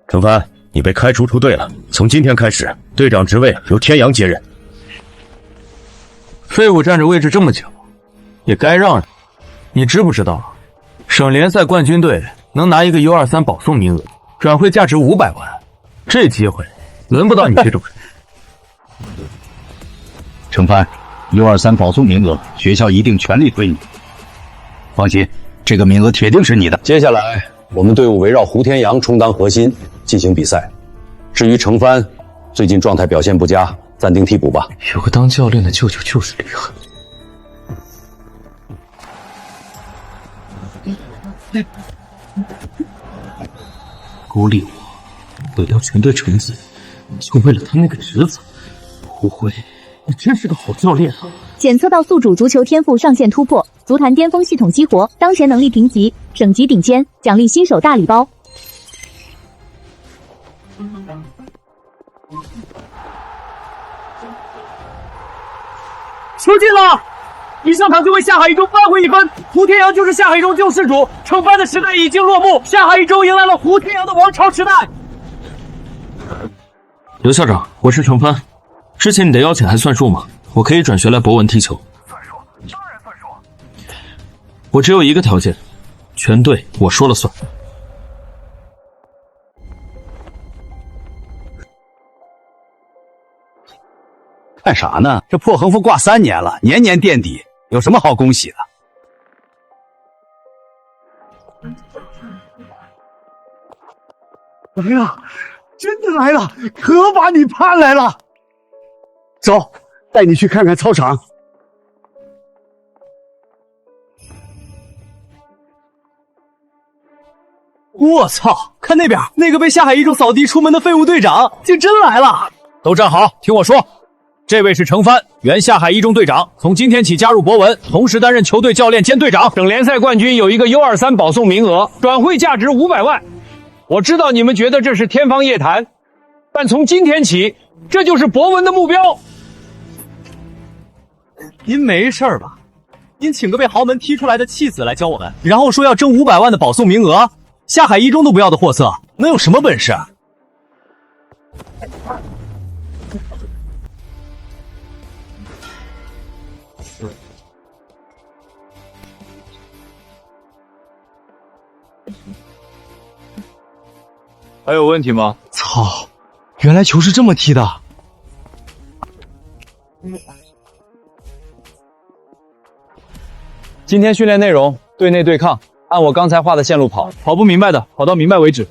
程帆，你被开除出队了，从今天开始，队长职位由天阳接任。废物占着位置这么久，也该让让。你知不知道，省联赛冠军队能拿一个 U23 保送名额，转会价值500万，这机会轮不到你这种人。程帆，U23保送名额，学校一定全力推你。放心，这个名额铁定是你的。接下来，我们队伍围绕胡天阳充当核心进行比赛。至于程帆，最近状态表现不佳，暂定替补吧。有个当教练的舅舅就是厉害。孤立我，毁掉全队成绩，就为了他那个侄子。胡辉，你真是个好教练啊！检测到宿主足球天赋上限突破，足坛巅峰系统激活，当前能力评级，省级顶尖，奖励新手大礼包。球进了！一上场就为下海一中扳回一分，胡天阳就是下海一中救世主。程帆的时代已经落幕，下海一中迎来了胡天阳的王朝时代。刘校长，我是程帆，之前你的邀请还算数吗？我可以转学来博文踢球。算数，当然算数。我只有一个条件，全队我说了算。干啥呢？这破横幅挂3年了，年年垫底，有什么好恭喜的？来了，真的来了，可把你盼来了。走，带你去看看操场。我操！看那边，那个被下海一中扫地出门的废物队长，竟真来了！都站好，听我说。这位是程帆，原下海一中队长，从今天起加入博文，同时担任球队教练兼队长。省联赛冠军有一个 U23 保送名额，转会价值500万。我知道你们觉得这是天方夜谭，但从今天起，这就是博文的目标。您没事吧？您请个被豪门踢出来的弃子来教我们，然后说要争500万的保送名额，下海一中都不要的货色，能有什么本事啊？还有问题吗？操，原来球是这么踢的。今天训练内容：队内对抗，按我刚才画的线路跑，跑不明白的跑到明白为止。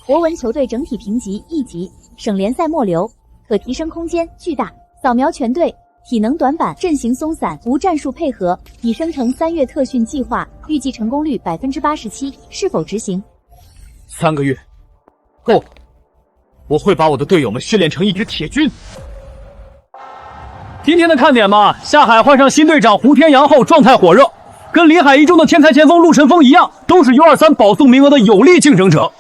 博文球队整体评级1级，省联赛末流，可提升空间巨大。扫描全队，体能短板，阵型松散，无战术配合，已生成3月特训计划，预计成功率87%，是否执行？3个月，够了！我会把我的队友们训练成一支铁军。今天的看点嘛，下海换上新队长胡天阳后，状态火热，跟临海一中的天才前锋陆晨风一样，都是 U23 保送名额的有力竞争者。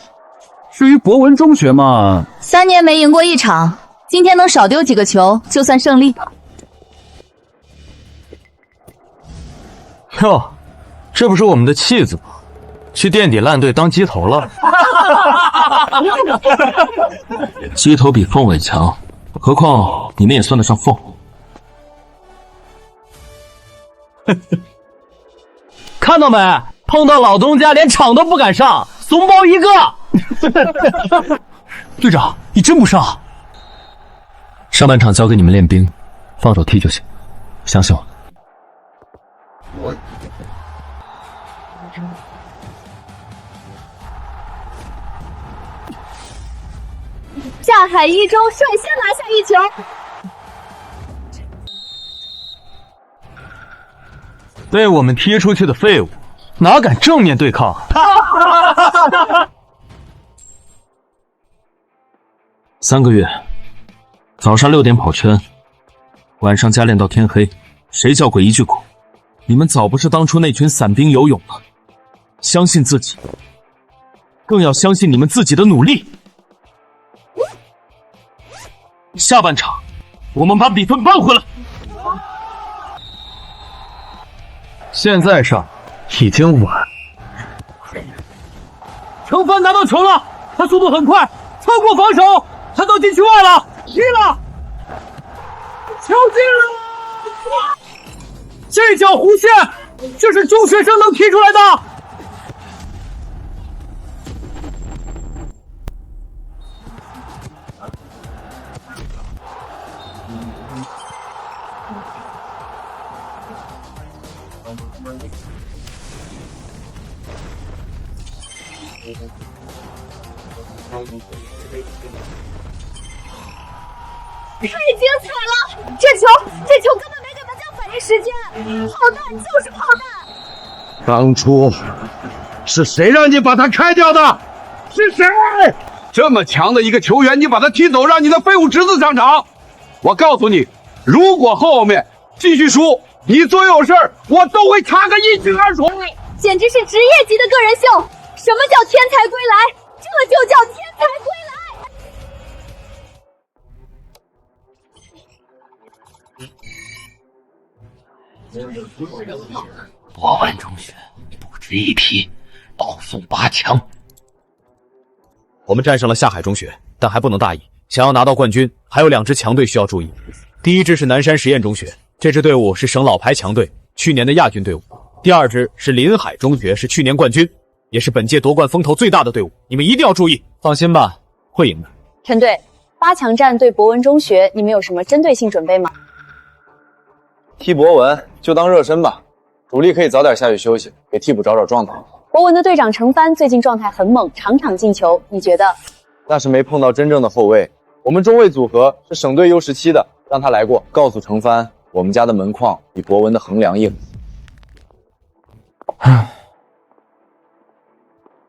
至于博文中学嘛，3年没赢过1场，今天能少丢几个球，就算胜利。哟，这不是我们的弃子吗？去垫底烂队当鸡头了。鸡头比凤尾强，何况你们也算得上凤。看到没？碰到老东家连场都不敢上，怂包一个。队长，你真不上？上半场交给你们练兵，放手踢就行，相信我。下海一中率先拿下一球。被我们踢出去的废物，哪敢正面对抗？3个月，早上6点跑圈，晚上加练到天黑，谁叫过一句苦？你们早不是当初那群散兵游勇了。相信自己，更要相信你们自己的努力。下半场我们把比分扳回来。现在上已经晚。程帆拿到球了，他速度很快，超过防守，他到禁区外了，踢了，球进了！这叫弧线，这是中学生能踢出来的。太精彩了！这球根本没给门将反应时间，炮弹就是炮弹。当初是谁让你把他开掉的？是谁？这么强的一个球员，你把他踢走，让你的废物侄子上场。我告诉你，如果后面继续输，你所有事儿我都会查个一清二楚。简直是职业级的个人秀！什么叫天才归来？这就叫天才归来！博文中学不值一提，保送8强。我们战胜了下海中学，但还不能大意。想要拿到冠军，还有2支强队需要注意。第一支是南山实验中学，这支队伍是省老牌强队，去年的亚军队伍。第2支是临海中学，是去年冠军，也是本届夺冠风头最大的队伍。你们一定要注意。放心吧，会赢的。陈队，8强战对博文中学，你们有什么针对性准备吗？踢博文就当热身吧，主力可以早点下去休息，给替补找找状态。博文的队长程帆最近状态很猛，场场进球，你觉得？那是没碰到真正的后卫，我们中卫组合是省队 U17的，让他来过，告诉程帆，我们家的门框比博文的横梁硬。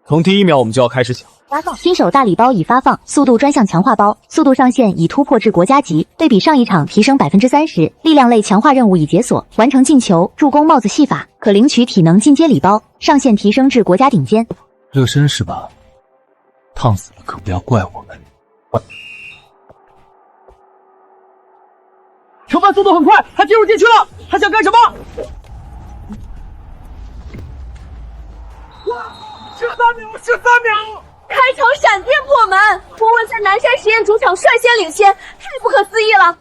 从第1秒我们就要开始抢。发放新手大礼包已发放，速度专项强化包，速度上限已突破至国家级，对比上一场提升30%，力量类强化任务已解锁，完成进球、助攻、帽子戏法，可领取体能进阶礼包，上限提升至国家顶尖。热身是吧？烫死了可不要怪我们。程帆速度很快，他进入禁区了，他想干什么？13秒！开场闪电破门，博文在南山实验主场率先领先，太不可思议了！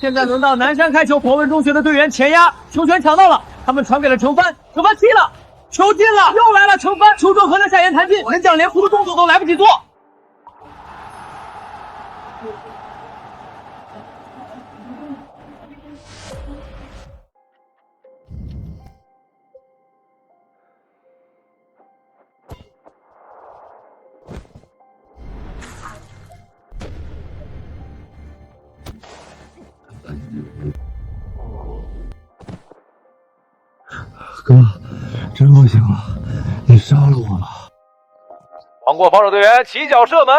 现在轮到南山开球，博文中学的队员前压，球权抢到了，他们传给了程帆，程帆踢了，球进了，又来了程帆，球撞和在下沿弹进，门将连扶的动作都来不及做。哥，真不行了，你杀了我了！黄过防守队员起脚射门。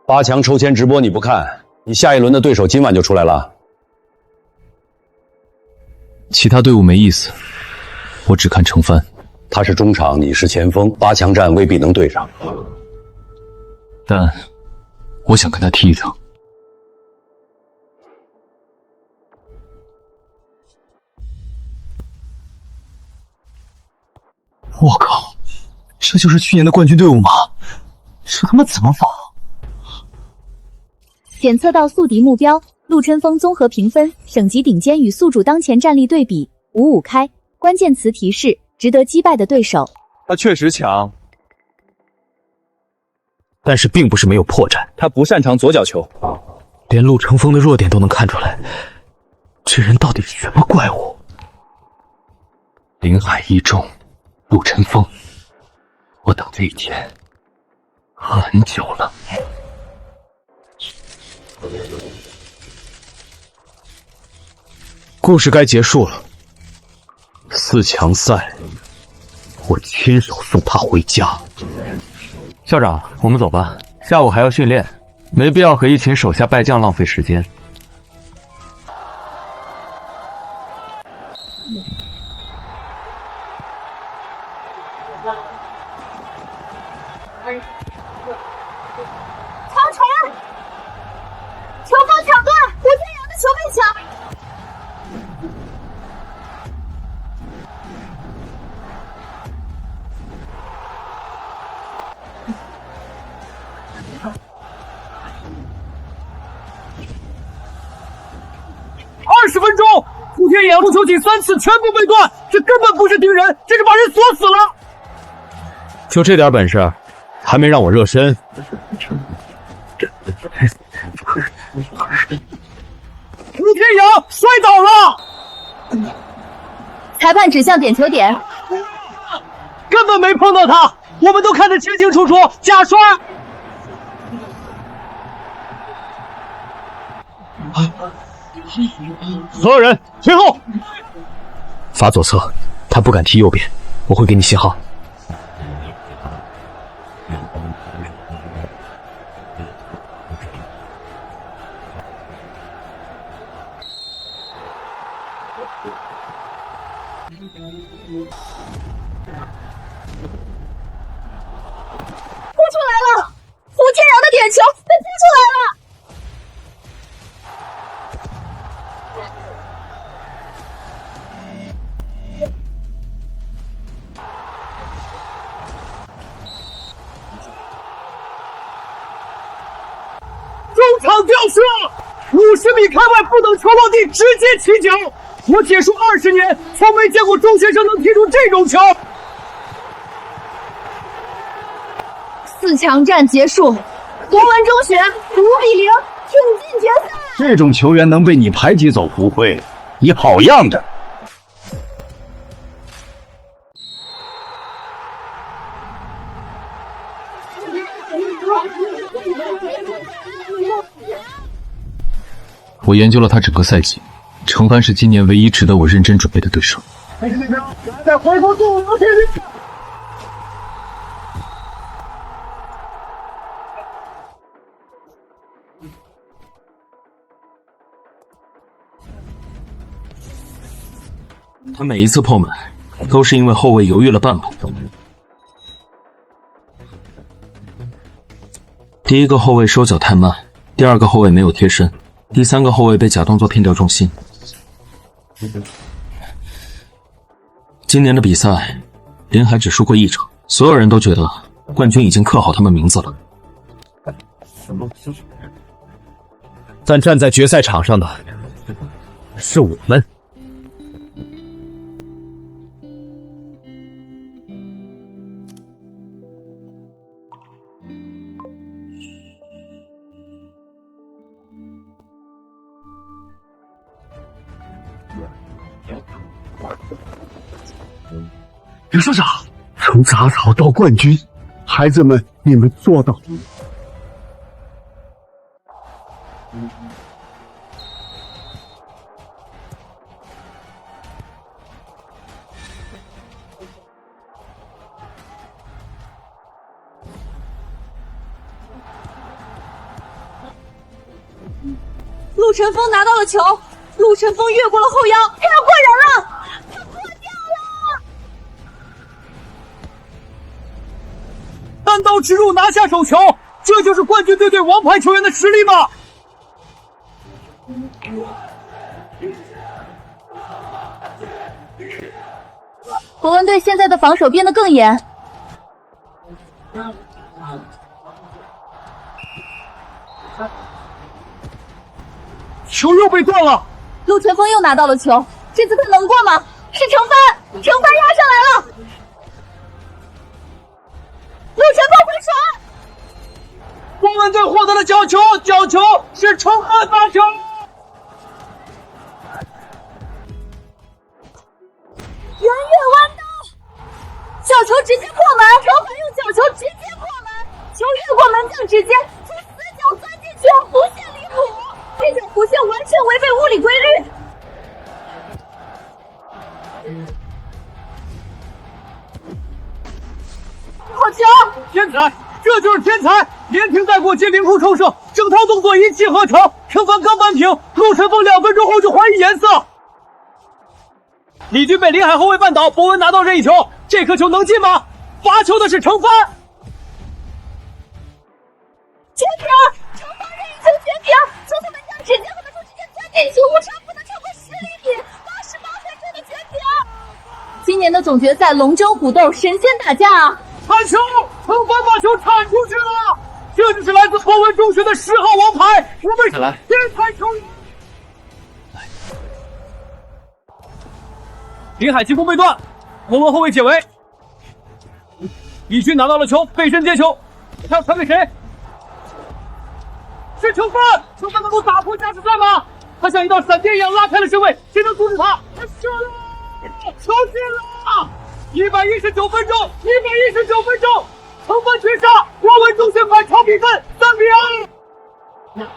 8强抽签直播你不看，你下一轮的对手今晚就出来了。其他队伍没意思，我只看程帆。他是中场，你是前锋，8强战未必能对上。但我想跟他踢一场。我靠，这就是去年的冠军队伍吗？这他妈怎么防？检测到宿敌目标，陆琛峰综合评分，省级顶尖与宿主当前战力对比5-5开。关键词提示：值得击败的对手。他确实强，但是并不是没有破绽。他不擅长左脚球，连陆成风的弱点都能看出来，这人到底是什么怪物？临海一中，陆晨风，我等这一天很久了。故事该结束了。4强赛，我亲手送他回家。校长，我们走吧，下午还要训练，没必要和一群手下败将浪费时间。长传，球锋抢断，胡天阳的球被抢。20分钟，胡天阳出球仅3次，全部被断，这根本不是盯人，这是把人锁死了。就这点本事，还没让我热身。胡天阳摔倒了，裁判指向点球点，根本没碰到他，我们都看得清清楚楚，假摔。所有人退后。罚左侧，他不敢踢右边，我会给你信号。扑出来了！胡天阳的点球被扑出来了！中场吊射，50米开外不等球落地直接起脚。我解说20年，从没见过中学生能踢出这种球。4强战结束，博文中学5比0挺进决赛。这种球员能被你排挤走不会，你好样的！我研究了他整个赛季，程帆是今年唯一值得我认真准备的对手。再回头动武体力。他每一次破门，都是因为后卫犹豫了半步。第一个后卫收脚太慢，第二个后卫没有贴身，第三个后卫被假动作骗掉重心。今年的比赛，林海只输过1场，所有人都觉得冠军已经刻好他们名字了。但站在决赛场上的是我们。刘校长，从杂草到冠军，孩子们，你们做到了。陆晨风拿到了球，陆晨风越过了后腰，他要过人了，他过掉了！单刀直入拿下手球，这就是冠军队对王牌球员的实力吗？博文队现在的防守变得更严。球又被断了，陆晨风又拿到了球，这次他能过吗？是程帆，程帆压上来了，陆晨风回传，博文队获得了角球，角球是程帆发球，圆月弯刀，角球直接破门，程帆用角球直接破门，球越过门将直接从死角钻进去，弧线离谱。这种弧线完全违背物理规律。好球！天才，这就是天才！连停带过接凌空抽射，整套动作一气呵成。程帆刚扳平，陆晨风2分钟后就还以颜色。李军被林海后卫绊倒，博文拿到任意球，这颗球能进吗？罚球的是程帆。绝平！惩罚任意球绝平！球队门将指尖和门柱之间钻进去，误差不能超过10厘米，88才真的绝平！今年的总决赛龙争虎斗，神仙打架啊！铲球，承帆把球铲出去了，这就是来自博文中学的10号王牌，我们天才球员。林海进攻被断，博文后卫解围，义军拿到了球，背身接球，他要传给谁？是承帆，承帆能够打破加时赛吗？他像一道闪电一样拉开了身位，谁能阻止他？他射了，球进了！119分钟，119分钟，承帆绝杀，博文中学反超比分3-2。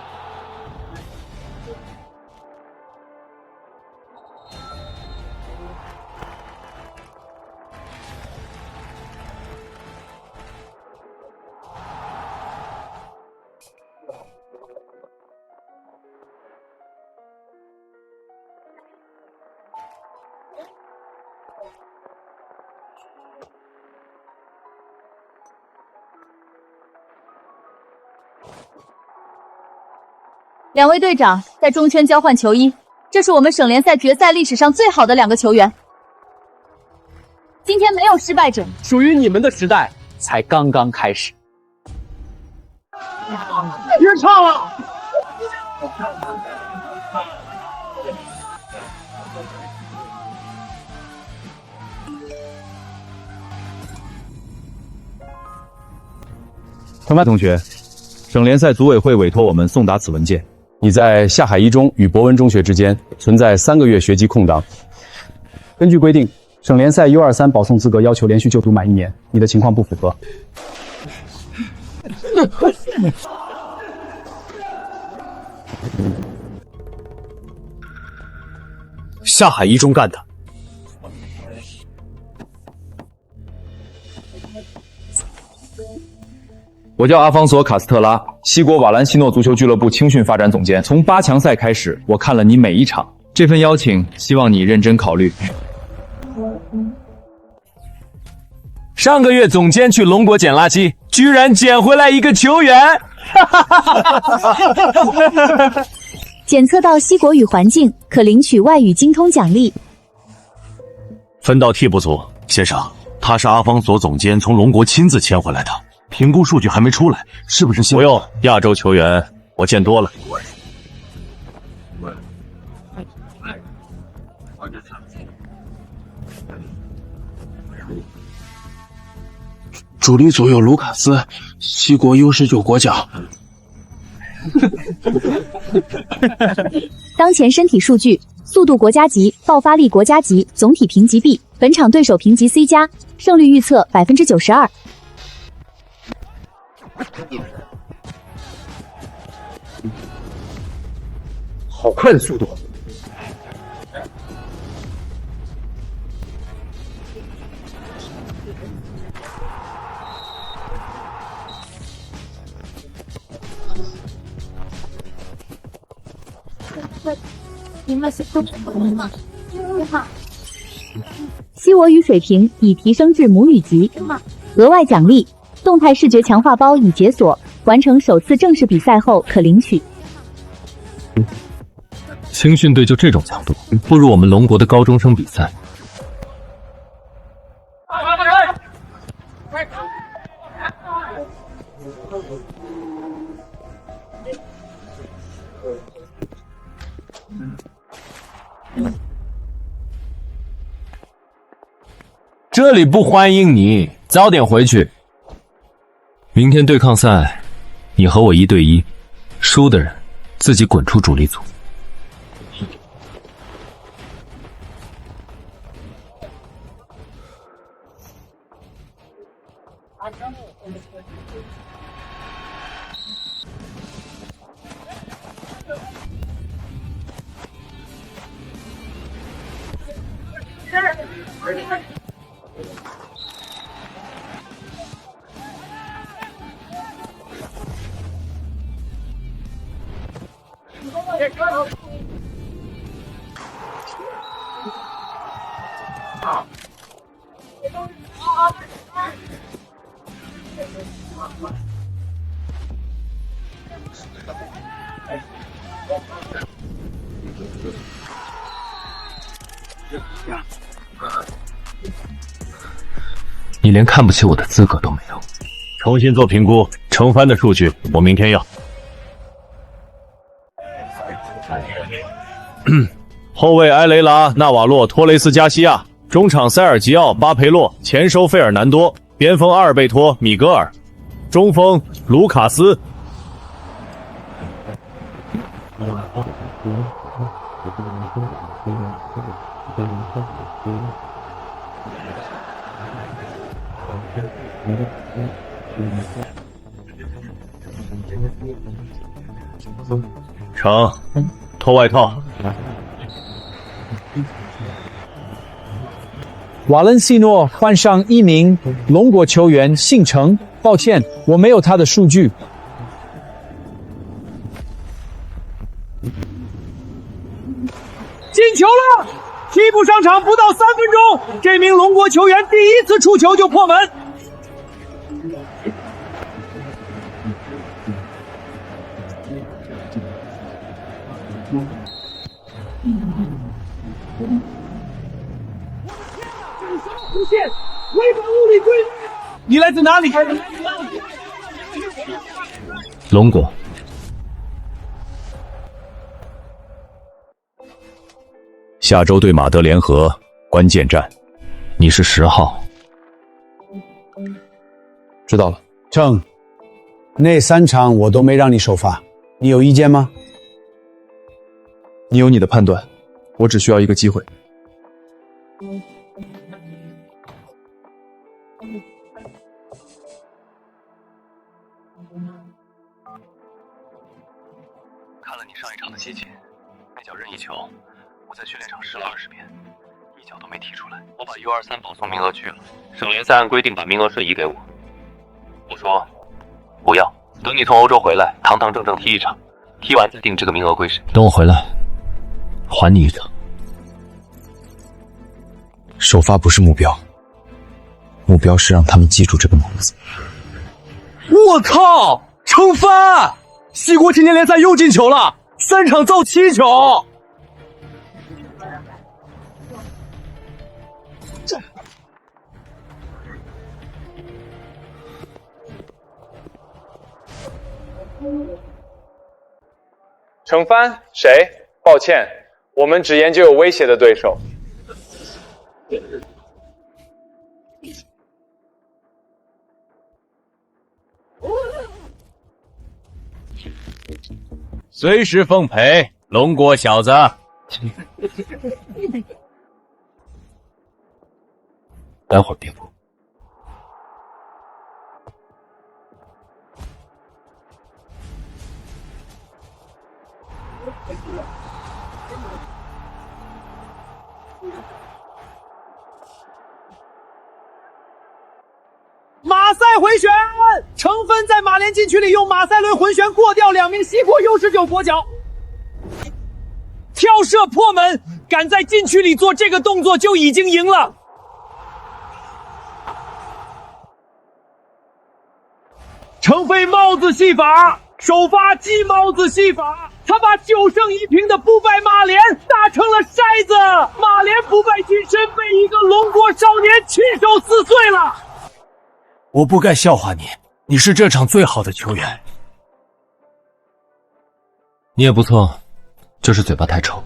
2位队长在中圈交换球衣，这是我们省联赛决赛历史上最好的2个球员。今天没有失败者，属于你们的时代才刚刚开始。别唱了！承帆同学，省联赛组委会委托我们送达此文件。你在下海一中与博文中学之间存在3个月学籍空档。根据规定，省联赛 U23 保送资格要求连续就读满1年，你的情况不符合。下海一中干的。我叫阿方索·卡斯特拉，西国瓦兰西诺足球俱乐部青训发展总监。从8强赛开始，我看了你每一场。这份邀请，希望你认真考虑。上个月总监去龙国捡垃圾，居然捡回来一个球员。检测到西国语环境，可领取外语精通奖励。分到替补组，先生，他是阿方索总监从龙国亲自签回来的。评估数据还没出来，是不是？不用，亚洲球员我见多了。主力组有卢卡斯，西国 U19 国脚。当前身体数据：速度国家级，爆发力国家级，总体评级 B， 本场对手评级 C+，胜率预测 92%。好快的速度！西我语水平已提升至母语级，额外奖励。动态视觉强化包已解锁，完成首次正式比赛后可领取。青训队就这种强度，不如我们龙国的高中生比赛。这里不欢迎你，早点回去。明天对抗赛，你和我1对1，输的人自己滚出主力组。你连看不起我的资格都没有。重新做评估，程帆的数据我明天要。后卫埃雷拉、纳瓦洛、托雷斯加西亚，中场塞尔吉奥、巴培洛，前锋费尔南多，边锋阿尔贝托、米格尔，中锋卢卡斯。成，脱外套。瓦伦西诺换上一名龙国球员，姓程。抱歉，我没有他的数据。进球了！替补上场不到3分钟，这名龙国球员第一次触球就破门。弧线，违反物理规律。你来自哪里？龙国。下周对马德联合关键战，你是10号。知道了。程，那3场我都没让你首发，你有意见吗？你有你的判断，我只需要一个机会。看了你上一场的激情，那脚任意球，我在训练场试了20遍，一脚都没踢出来。我把 U23 保送名额去了，省联赛按规定把名额瞬移给我。我说不要，等你从欧洲回来，堂堂正正踢一场，踢完再定这个名额归谁。等我回来，还你一场。首发不是目标，目标是让他们记住这个名字。我靠！程帆，西国青年联赛又进球了，3场造7球。程帆，谁？抱歉，我们只研究有威胁的对手。随时奉陪，龙国小子。待会儿别播。马赛回旋，程帆在马联禁区里用马赛伦回旋过掉2名西国 U19 国脚，跳射破门，敢在禁区里做这个动作就已经赢了。程飞帽子戏法，首发击帽子戏法，他把9胜1平的不败马联打成了筛子，马联不败金身被一个龙国少年亲手撕碎了。我不该笑话你，你是这场最好的球员。你也不错，就是嘴巴太臭。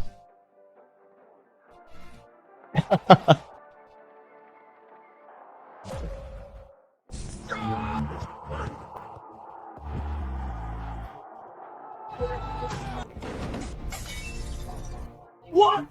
我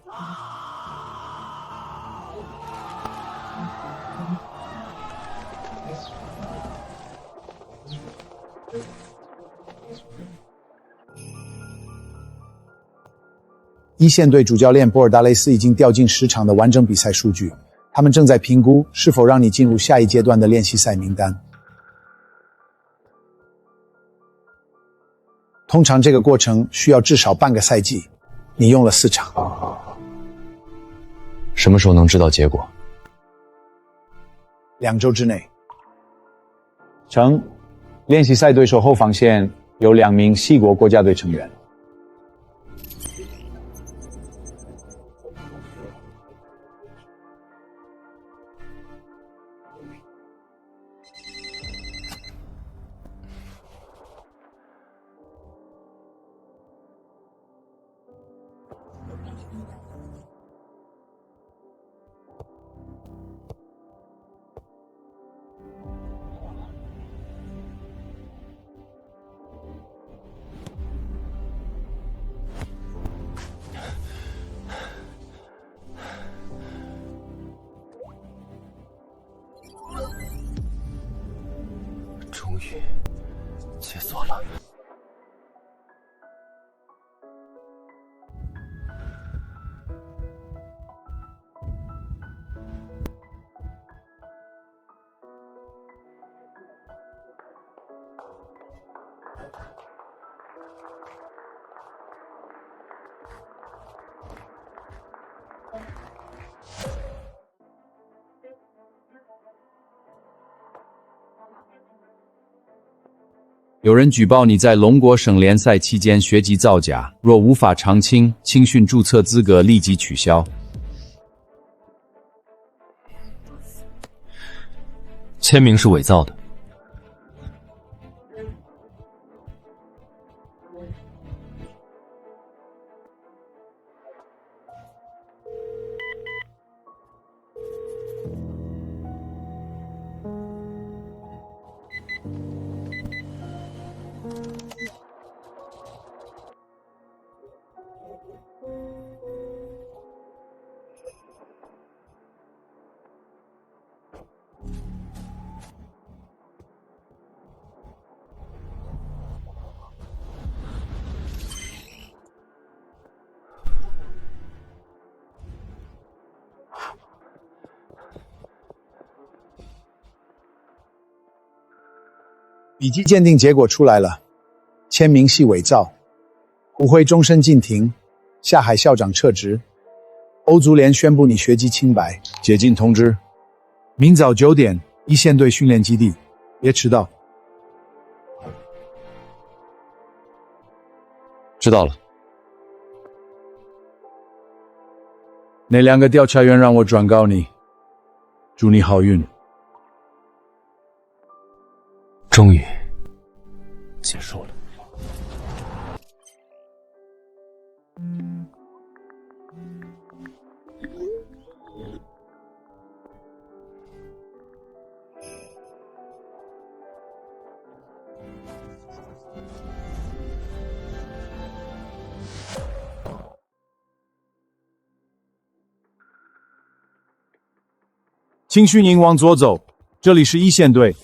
一线队主教练波尔达雷斯已经调进10场的完整比赛数据，他们正在评估是否让你进入下一阶段的练习赛名单。通常这个过程需要至少半个赛季，你用了4场。什么时候能知道结果？2周之内。程，练习赛对手后防线有2名西国国家队成员。终于解锁了。有人举报你在龙国省联赛期间学籍造假，若无法偿清，青训注册资格立即取消。签名是伪造的。笔迹鉴定结果出来了，签名系伪造，胡辉终身禁停，下海校长撤职，欧足联宣布你学籍清白，解禁通知，明早9点一线队训练基地，别迟到。知道了。那2个调查员让我转告你，祝你好运。终于结束了。青训营往左走，这里是一线队。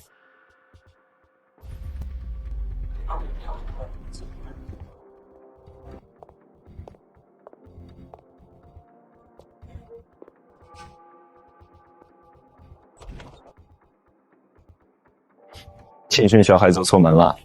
青训小孩走错门了。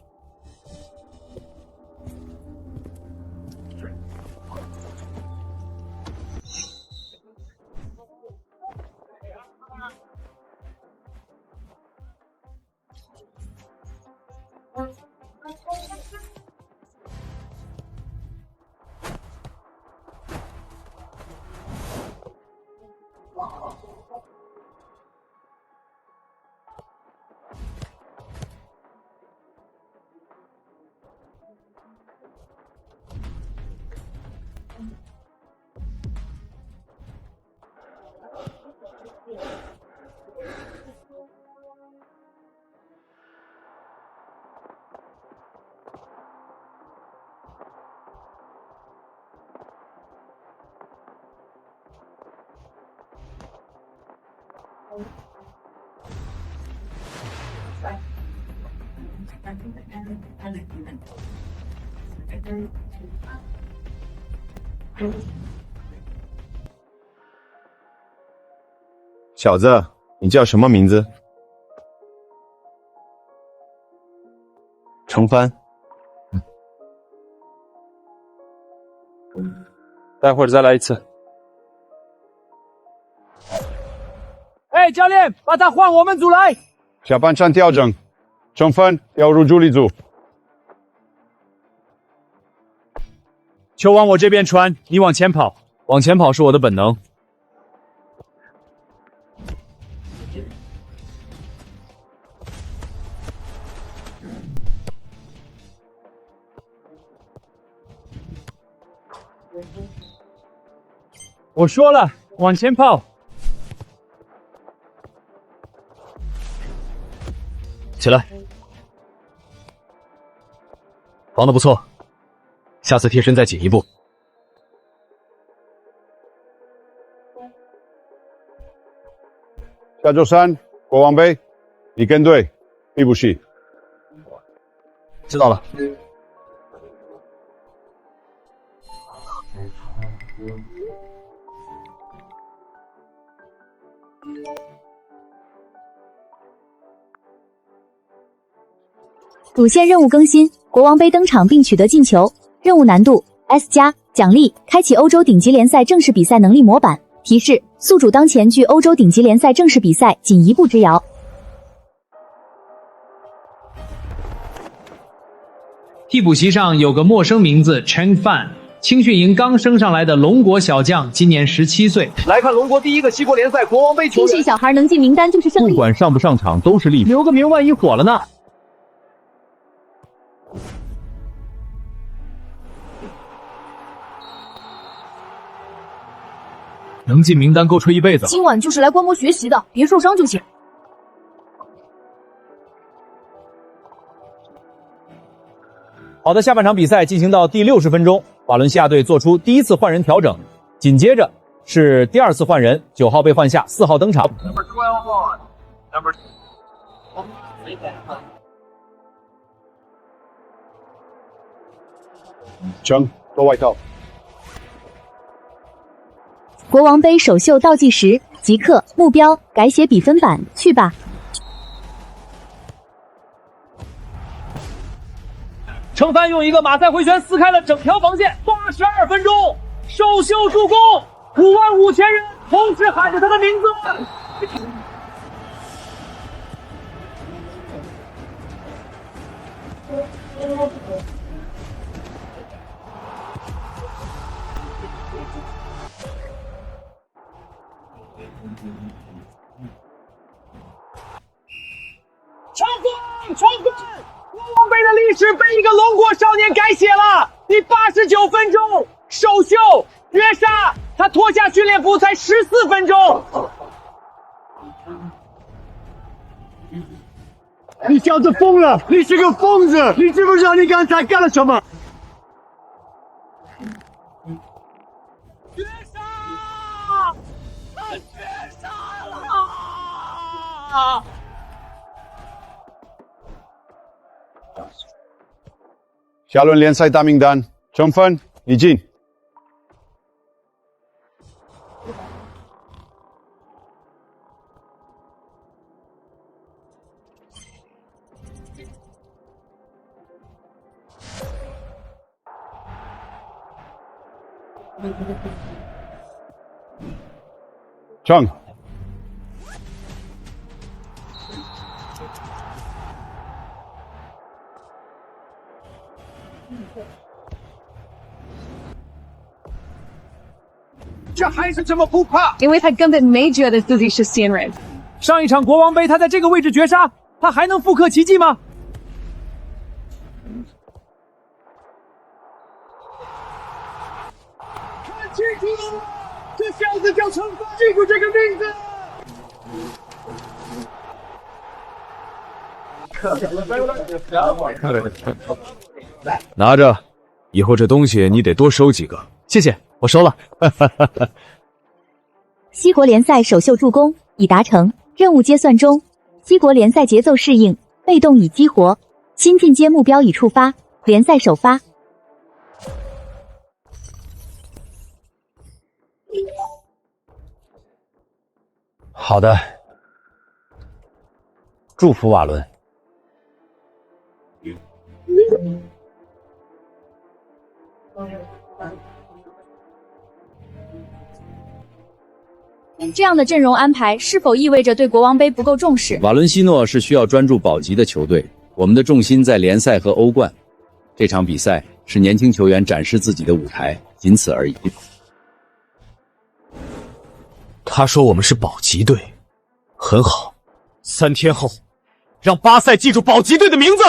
小子，你叫什么名字？程帆。待会儿再来一次。哎，教练，把他换我们组来。下半场调整，程帆调入主力组。球往我这边传，你往前跑。往前跑是我的本能。我说了，往前跑。起来，防得不错，下次贴身再紧一步。下周3国王杯，你跟队，必不细。知道了。主线任务更新，国王杯登场并取得进球，任务难度 S+，奖励开启欧洲顶级联赛正式比赛能力模板。提示：宿主当前距欧洲顶级联赛正式比赛仅1步之遥。替补席上有个陌生名字 Chen Fan， 青训营刚升上来的龙国小将，今年17岁。来看龙国第一个西国联赛国王杯球员，青训小孩能进名单就是胜利。不管上不上场都是利。留个名，万一火了呢？能进名单够吹一辈子了。今晚就是来观摩学习的，别受伤就行。好的，下半场比赛进行到第60分钟，瓦伦西亚队做出第一次换人调整，紧接着是第2次换人，9号被换下，4号登场。成，做外套。国王杯首秀倒计时即刻，目标改写比分板，去吧。程帆用一个马赛回旋撕开了整条防线。82分钟，首秀助攻，55000人同时喊着他的名字。成功！国王杯的历史被一个龙国少年改写了。第89分钟，首秀绝杀，他脱下训练服才14分钟。你小子疯了！你是个疯子！你知不知道你刚才干了什么？绝杀！他绝杀了！下轮联赛大名单，程帆，你进。成。这还是这么不怕？因为他根本没觉得自己是新人。上一场国王杯他在这个位置绝杀，他还能复刻奇迹吗？看清楚了，这小子叫程帆，记住这个名字。拿着，以后这东西你得多收几个。谢谢，我收了。西国联赛首秀助攻已达成，任务结算中。西国联赛节奏适应，被动已激活，新进阶目标已触发，联赛首发。好的，祝福瓦伦。这样的阵容安排是否意味着对国王杯不够重视？瓦伦西诺是需要专注保级的球队，我们的重心在联赛和欧冠。这场比赛是年轻球员展示自己的舞台，仅此而已。他说我们是保级队，很好。3天后，让巴塞记住保级队的名字。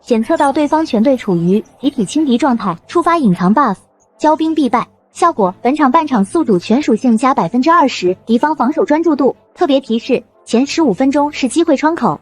检测到对方全队处于集体轻敌状态，触发隐藏 buff， 骄兵必败。效果：本场半场宿主全属性加 20%， 敌方防守专注度。特别提示：前15分钟是机会窗口。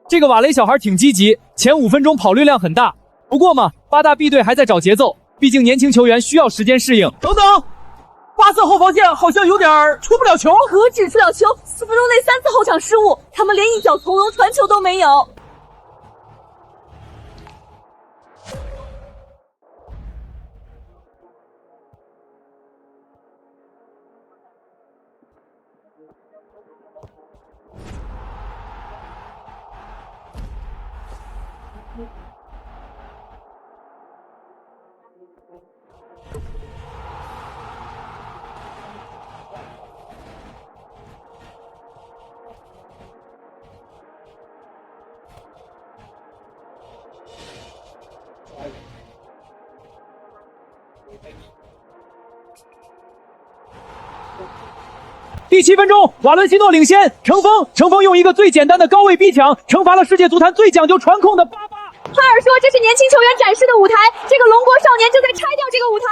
这个瓦雷小孩挺积极，前5分钟跑率量很大。不过嘛，八大 B 队还在找节奏，毕竟年轻球员需要时间适应。等等，巴塞后防线好像有点出不了球。何止出了球，4分钟内3次后场失误，他们连一脚从容传球都没有。第7分钟，瓦伦西诺领先，程峰用一个最简单的高位逼抢，惩罚了世界足坛最讲究传控的巴巴。哈尔说这是年轻球员展示的舞台，这个龙国少年就在拆掉这个舞台。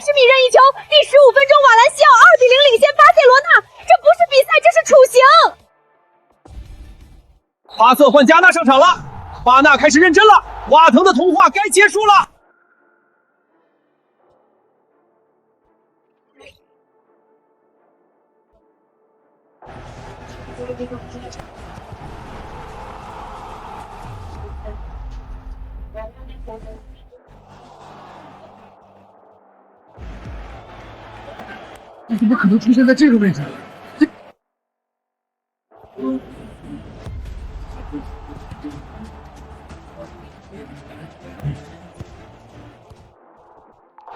30米任意球，第15分钟，瓦兰西奥2比0领先巴塞罗那，这不是比赛，这是处刑。巴瑟换加纳上场了，巴纳开始认真了，瓦腾的童话该结束了。你怎么可能出现在这个位置？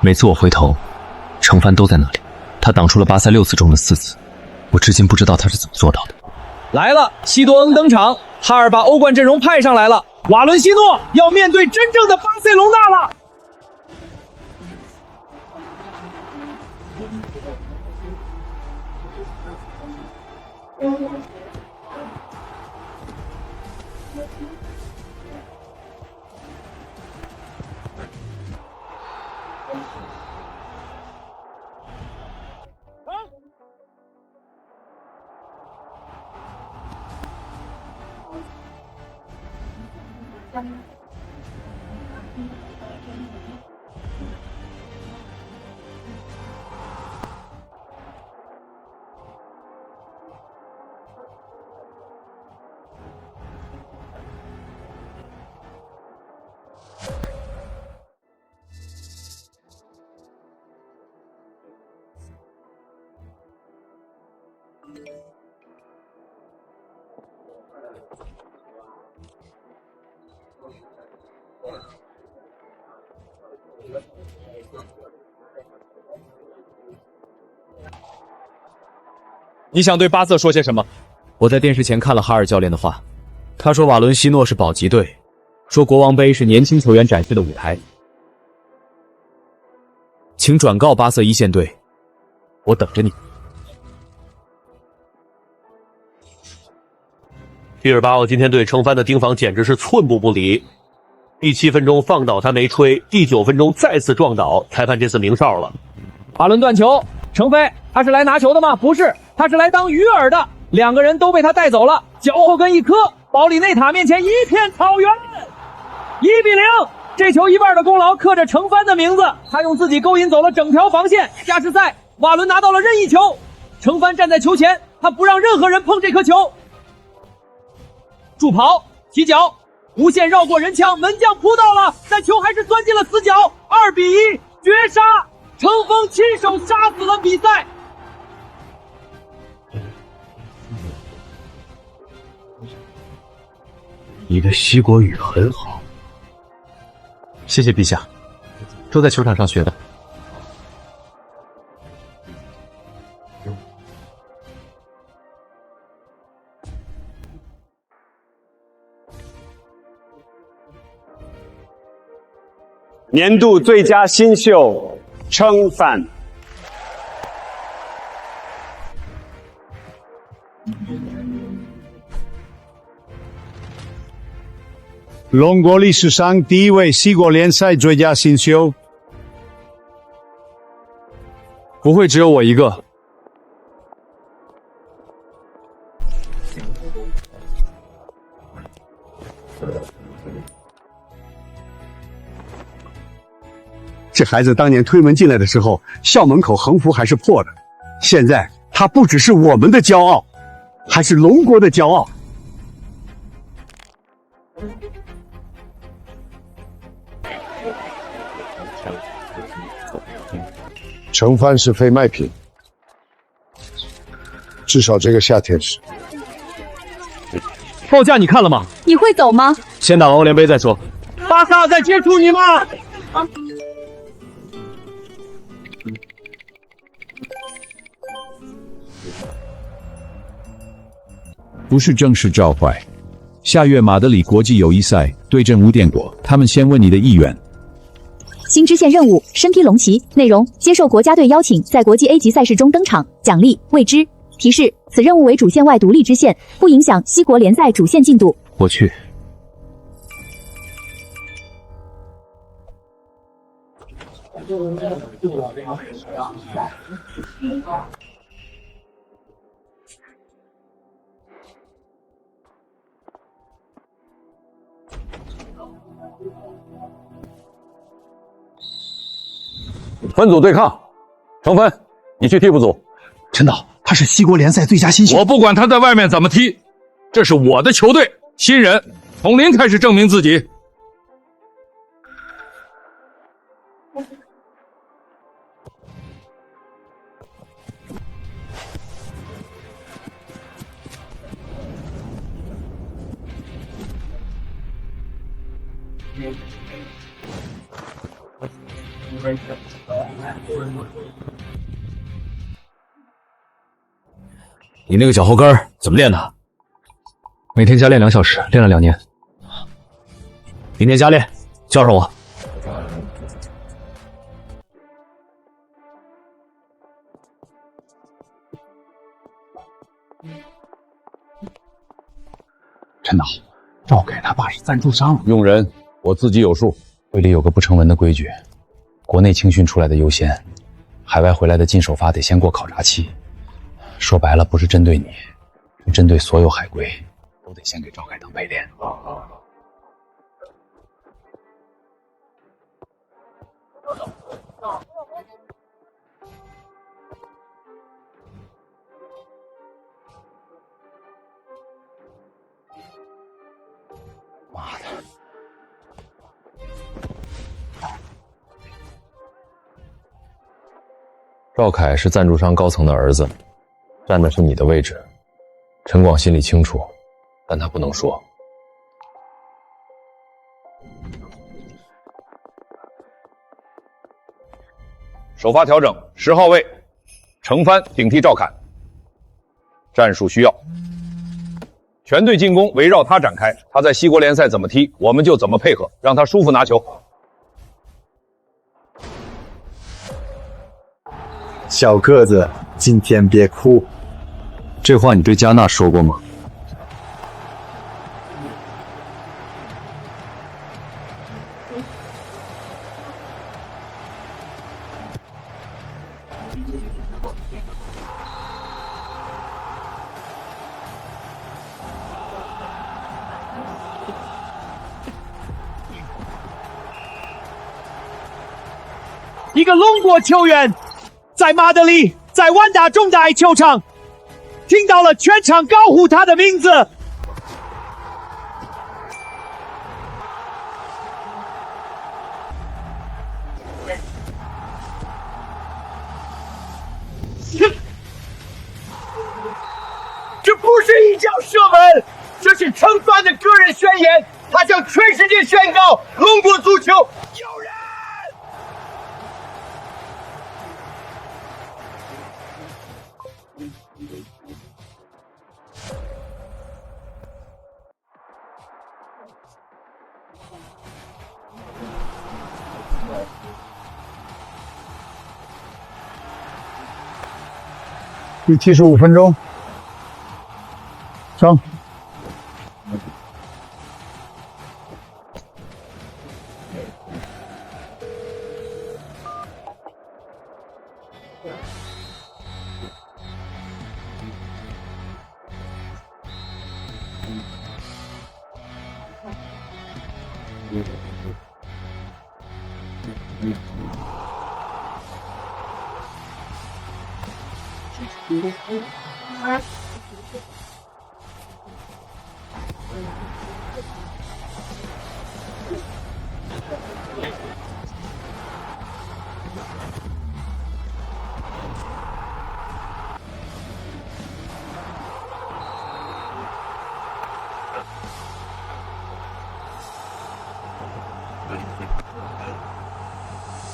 每次我回头，程帆都在那里。他挡出了巴塞6次中的4次，我至今不知道他是怎么做到的。来了，西多恩登场，哈尔把欧冠阵容派上来了，瓦伦西诺要面对真正的巴塞隆纳了。你想对巴瑟说些什么？我在电视前看了哈尔教练的话，他说瓦伦西诺是保级队，说国王杯是年轻球员展示的舞台。请转告巴瑟一线队，我等着你。毕尔巴鄂今天对程帆的盯防简直是寸步不离，第7分钟放倒他没吹，第9分钟再次撞倒，裁判这次鸣哨了。巴伦断球，程飞，他是来拿球的吗？不是，他是来当鱼饵的。2个人都被他带走了，脚后跟一磕，保里内塔面前一片草原。1比0，这球一半的功劳刻着程帆的名字，他用自己勾引走了整条防线。加时赛，瓦伦拿到了任意球，程帆站在球前，他不让任何人碰这颗球。助跑，起脚，无限绕过人墙，门将扑到了，但球还是钻进了死角。2比1，绝杀，程锋亲手杀死了比赛。你的西国语很好，谢谢陛下，都在球场上学的。年度最佳新秀程帆。龙国历史上第一位西国联赛最佳新秀。不会只有我一个。这孩子当年推门进来的时候，校门口横幅还是破的，现在他不只是我们的骄傲，还是龙国的骄傲。程帆是非卖品，至少这个夏天是。报价你看了吗？你会走吗？先打完欧联杯再说。巴萨在接触你吗？不是正式召唤。下月马德里国际友谊赛对阵无电国，他们先问你的意愿。新支线任务：身披龙旗。内容：接受国家队邀请，在国际 A 级赛事中登场。奖励：未知。提示：此任务为主线外独立支线，不影响西国联赛主线进度。我去。分组对抗，程帆，你去替补组。陈导，他是西国联赛最佳新秀。我不管他在外面怎么踢，这是我的球队，新人从零开始证明自己。你那个脚后跟怎么练的？每天加练2小时，练了2年。明天加练，叫上我。陈导，赵凯他爸是赞助商，用人我自己有数。队里有个不成文的规矩，国内青训出来的优先，海外回来的进首发得先过考察期。说白了，不是针对你，是针对所有海归，都得先给赵凯当陪练。妈的！赵凯是赞助商高层的儿子，站的是你的位置。陈广心里清楚，但他不能说。首发调整，10号位，程帆顶替赵凯。战术需要，全队进攻围绕他展开，他在西国联赛怎么踢，我们就怎么配合，让他舒服拿球。小个子，今天别哭。这话你对加纳说过吗？一个龙国球员在马德里，在万达中代球场，听到了全场高呼他的名字。这不是一脚射门，这是程帆的个人宣言，他向全世界宣告：龙国足球有人。第75分钟，上。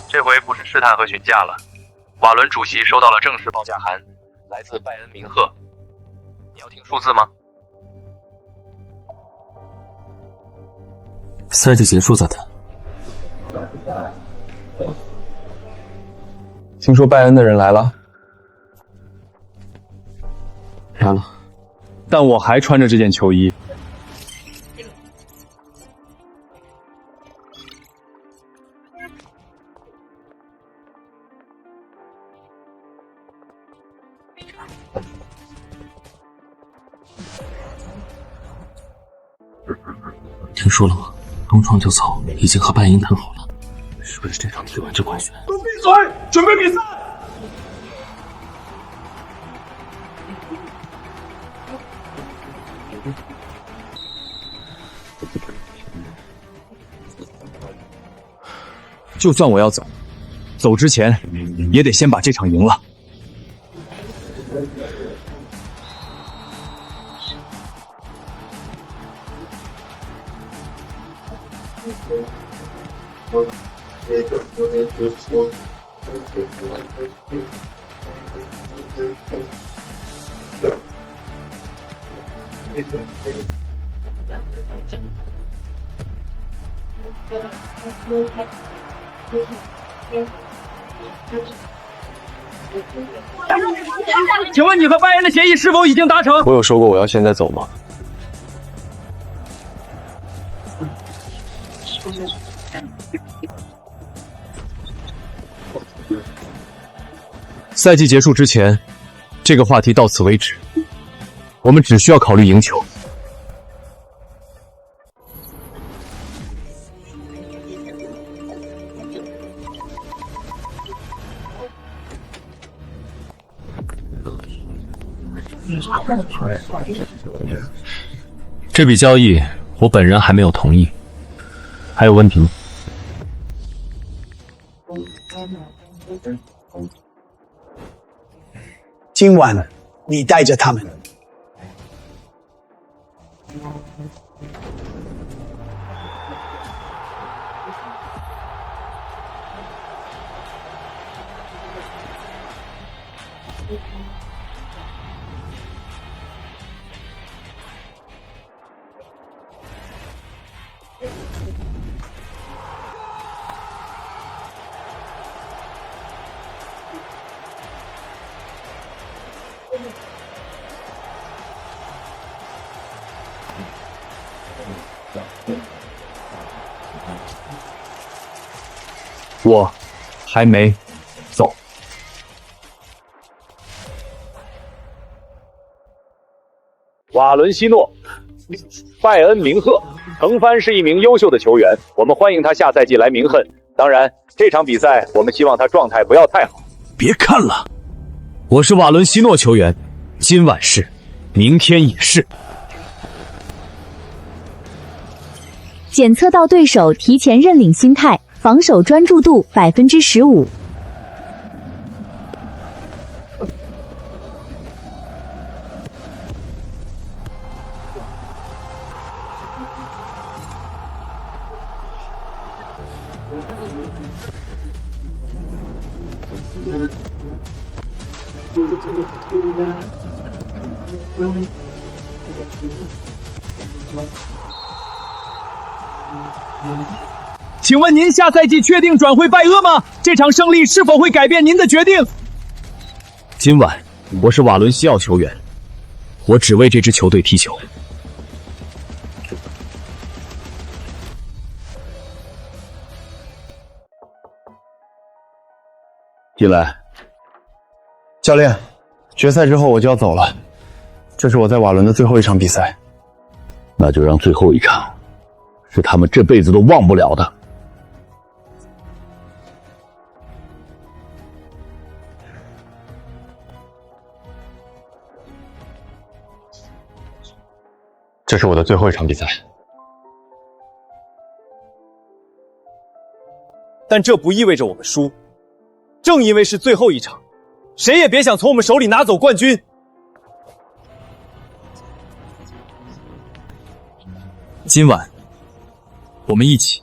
这回不是试探和询价了，瓦伦主席收到了正式报价函，来自拜恩明赫。你要听数字吗？赛季结束再谈。听说拜恩的人来了。来了，但我还穿着这件球衣。听说了吗？东窗教草已经和拜因谈好了，是不是这场踢完就官宣？都闭嘴，准备比赛！就算我要走，走之前也得先把这场赢了。请问你和拜恩的协议是否已经达成？我有说过我要现在走吗？赛季结束之前，这个话题到此为止。我们只需要考虑赢球。这笔交易我本人还没有同意，还有问题吗？今晚你带着他们。我还没走。瓦伦西诺，拜恩鸣鹤。程帆是一名优秀的球员，我们欢迎他下赛季来明恨。当然，这场比赛我们希望他状态不要太好。别看了，我是瓦伦西诺球员，今晚是，明天也是。检测到对手提前认领心态，防守专注度15%。请问您下赛季确定转会拜厄吗？这场胜利是否会改变您的决定？今晚我是瓦伦西奥球员，我只为这支球队踢球。进来。教练，决赛之后我就要走了，这是我在瓦伦的最后一场比赛。那就让最后一场是他们这辈子都忘不了的。这是我的最后一场比赛。但这不意味着我们输，正因为是最后一场，谁也别想从我们手里拿走冠军。今晚，我们一起。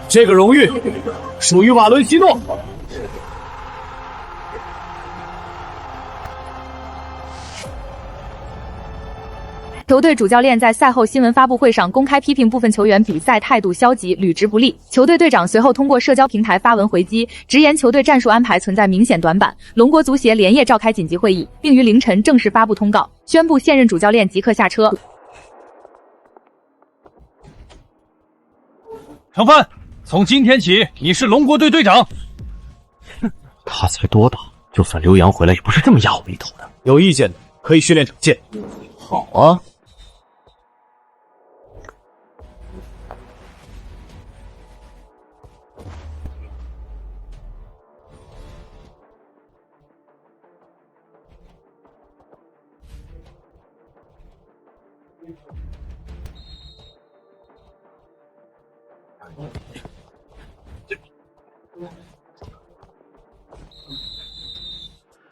这个荣誉属于瓦伦西诺。球队主教练在赛后新闻发布会上公开批评部分球员比赛态度消极、履职不力。球队队长随后通过社交平台发文回击，直言球队战术安排存在明显短板。龙国足协连夜召开紧急会议，并于凌晨正式发布通告，宣布现任主教练即刻下车。程帆，从今天起你是龙国队队长。他才多大，就算刘洋回来也不是这么压我们一头的。有意见的可以训练整剑。好啊。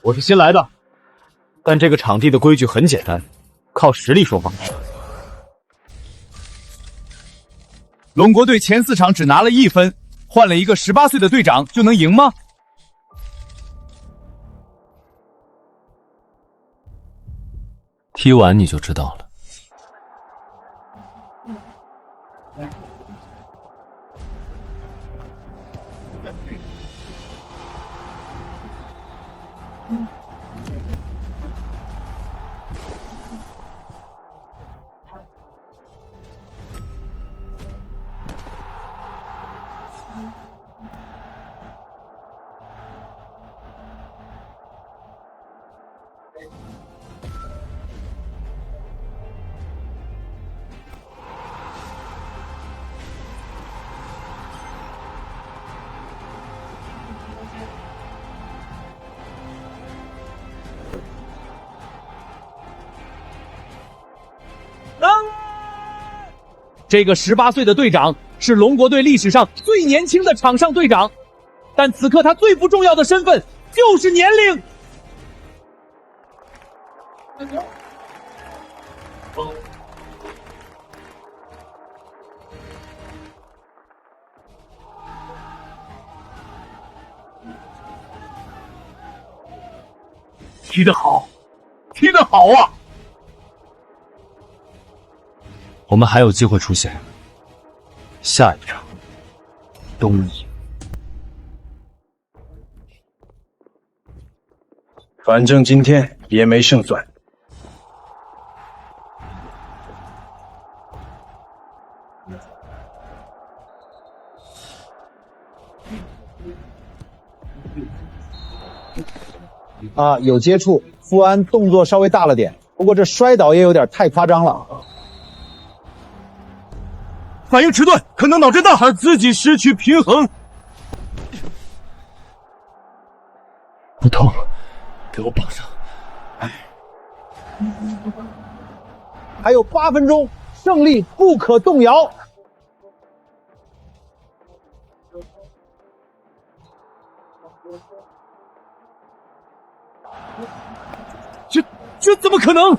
我是新来的，但这个场地的规矩很简单，靠实力说话。龙国队前4场只拿了1分，换了一个18岁的队长就能赢吗？踢完你就知道了。这个18岁的队长是龙国队历史上最年轻的场上队长，但此刻他最不重要的身份就是年龄。踢得好，踢得好啊！我们还有机会出线，下一场东赢。反正今天也没胜算。啊，有接触，富安动作稍微大了点，不过这摔倒也有点太夸张了。反应迟钝，可能脑震荡，他自己失去平衡。不痛，给我绑上。还有8分钟，胜利不可动摇。这怎么可能？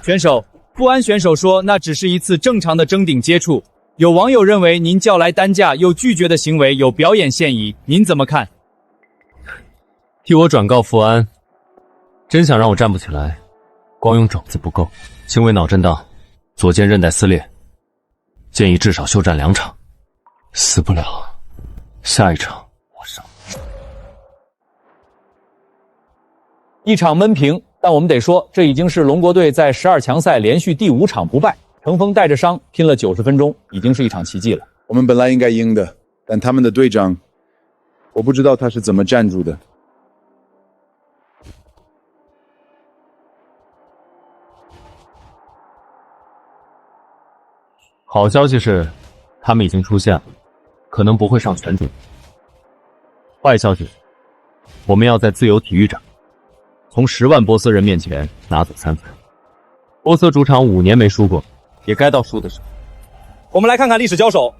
选手，富安选手说那只是一次正常的争顶接触。有网友认为您叫来担架又拒绝的行为有表演嫌疑，您怎么看？替我转告富安，真想让我站不起来，光用肘子不够，轻微脑震荡，左肩韧带撕裂，建议至少休战2场。死不了，下一场我上。一场闷平，但我们得说，这已经是龙国队在12强赛连续第5场不败。程峰带着伤拼了90分钟，已经是一场奇迹了。我们本来应该赢的，但他们的队长，我不知道他是怎么站住的。好消息是，他们已经出现了，可能不会上全主。坏消息，我们要在自由体育场，从10万波斯人面前拿走3分。波斯主场5年没输过，也该到输的时候。我们来看看历史交手，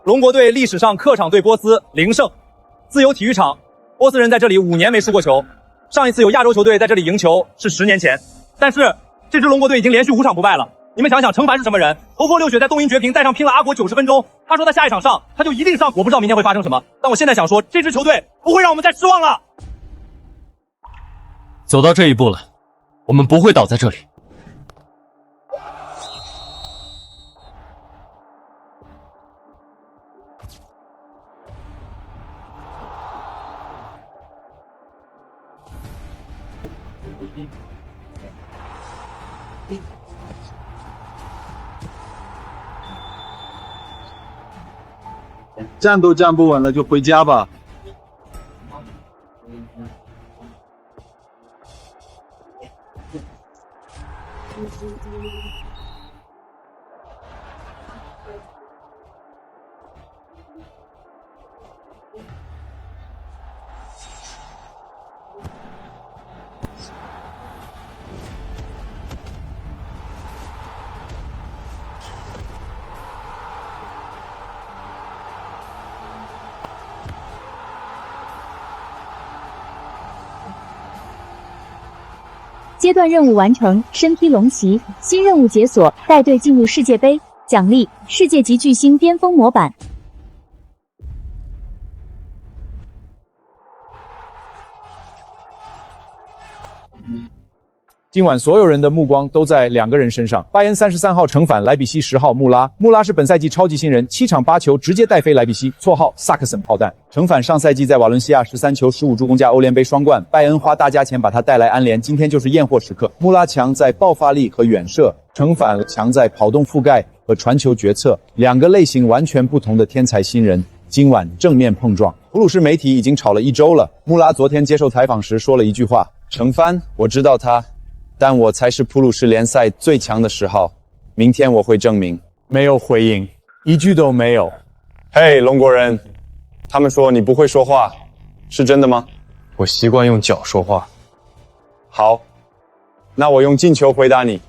龙国队历史上客场对波斯0胜，自由体育场，波斯人在这里5年没输过球，上一次有亚洲球队在这里赢球是10年前，但是这支龙国队已经连续5场不败了。你们想想，程凡是什么人？头破流血在东瀛绝平带上拼了阿国90分钟，他说他下一场上他就一定上，我不知道明天会发生什么，但我现在想说，这支球队不会让我们再失望了。走到这一步了，我们不会倒在这里。站都站不稳了，就回家吧。阶段任务完成，身披龙旗，新任务解锁，带队进入世界杯，奖励世界级巨星巅峰模板。今晚所有人的目光都在2个人身上，拜恩33号程返，莱比锡10号穆拉。穆拉是本赛季超级新人，7场8球直接带飞莱比锡，绰号萨克森炮弹。程返上赛季在瓦伦西亚13球15助攻加欧联杯双冠，拜恩花大价钱把他带来安联，今天就是验货时刻。穆拉强在爆发力和远射，程返强在跑动覆盖和传球决策，2个类型完全不同的天才新人，今晚正面碰撞。普鲁士媒体已经吵了1周了，穆拉昨天接受采访时说了一句话：程帆，我知道他，但我才是普鲁士联赛最强的10号，明天我会证明。没有回应，一句都没有。嘿，龙国人，他们说你不会说话，是真的吗？我习惯用脚说话。好，那我用进球回答你。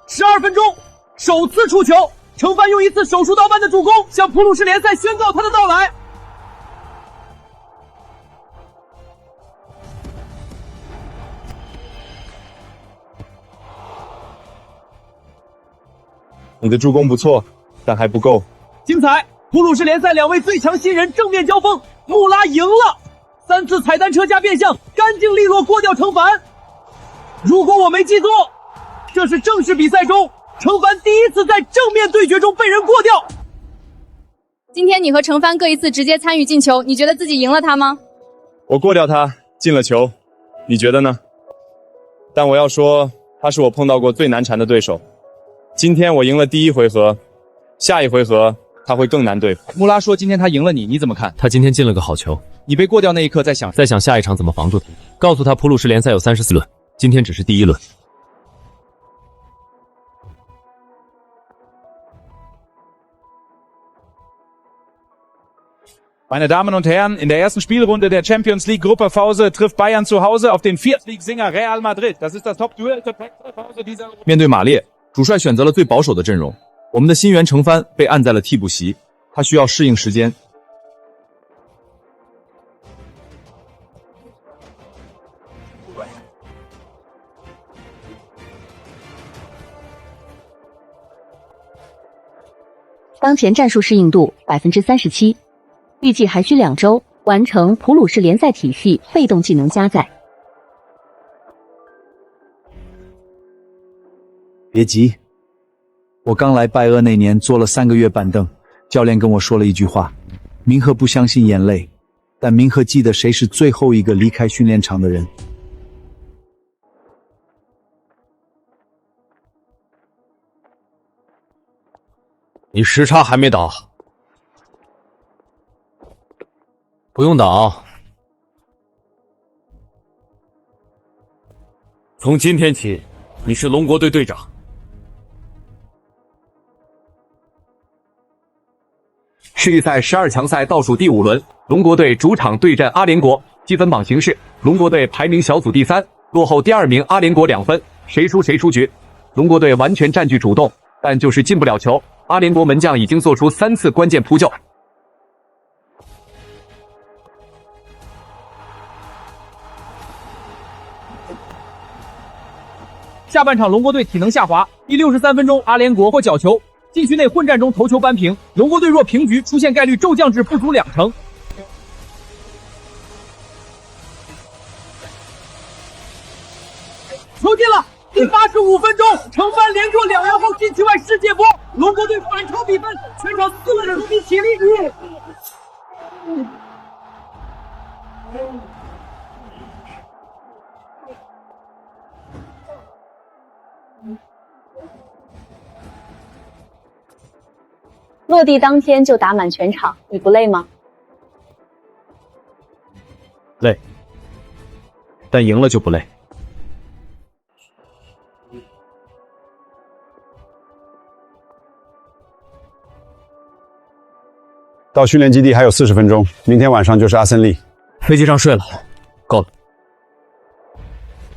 12分钟，首次触球，程帆用一次手术刀般的助攻，向普鲁士联赛宣告他的到来。你的助攻不错，但还不够。精彩！普鲁士联赛2位最强新人正面交锋，穆拉赢了，3次踩单车加变向，干净利落过掉程帆。如果我没记错，这是正式比赛中程帆第一次在正面对决中被人过掉。今天你和程帆各一次直接参与进球，你觉得自己赢了他吗？我过掉他，进了球，你觉得呢？但我要说，他是我碰到过最难缠的对手。今天我赢了第1回合，下一回合他会更难对付。穆拉说今天他赢了你，你怎么看？他今天进了个好球。你被过掉那一刻在想下一场怎么防住他。告诉他普鲁士联赛有34轮，今天只是第1轮。Meine Damen und Herren, in der ersten Spielrunde der Champions League Gruppenphase trifft Bayern zu Hause auf den Viertligsinger Real Madrid. Das ist das Top-Duell zur Phase dieser... 面对马列，主帅选择了最保守的阵容。我们的新援程帆被按在了替补席，他需要适应时间。当前战术适应度37%，预计还需2周完成普鲁士联赛体系被动技能加载。别急，我刚来拜厄那年坐了3个月板凳，教练跟我说了一句话：明赫不相信眼泪，但明赫记得谁是最后一个离开训练场的人。你时差还没倒，不用倒。从今天起，你是龙国队队长。世预赛12强赛倒数第5轮，龙国队主场对阵阿联国。积分榜形势，龙国队排名小组第3，落后第2名阿联国2分，谁输谁出局。龙国队完全占据主动，但就是进不了球。阿联国门将已经做出3次关键扑救。下半场龙国队体能下滑，第63分钟阿联国获角球，禁区内混战中头球扳平，龙国队若平局，出现概率骤降至不足2成。球进了！第85分钟，程帆连过2人后禁区外世界波，龙国队反超比分，全场4万人民起立。落地当天就打满全场，你不累吗？累，但赢了就不累。到训练基地还有40分钟，明天晚上就是阿森利。飞机上睡了，够了。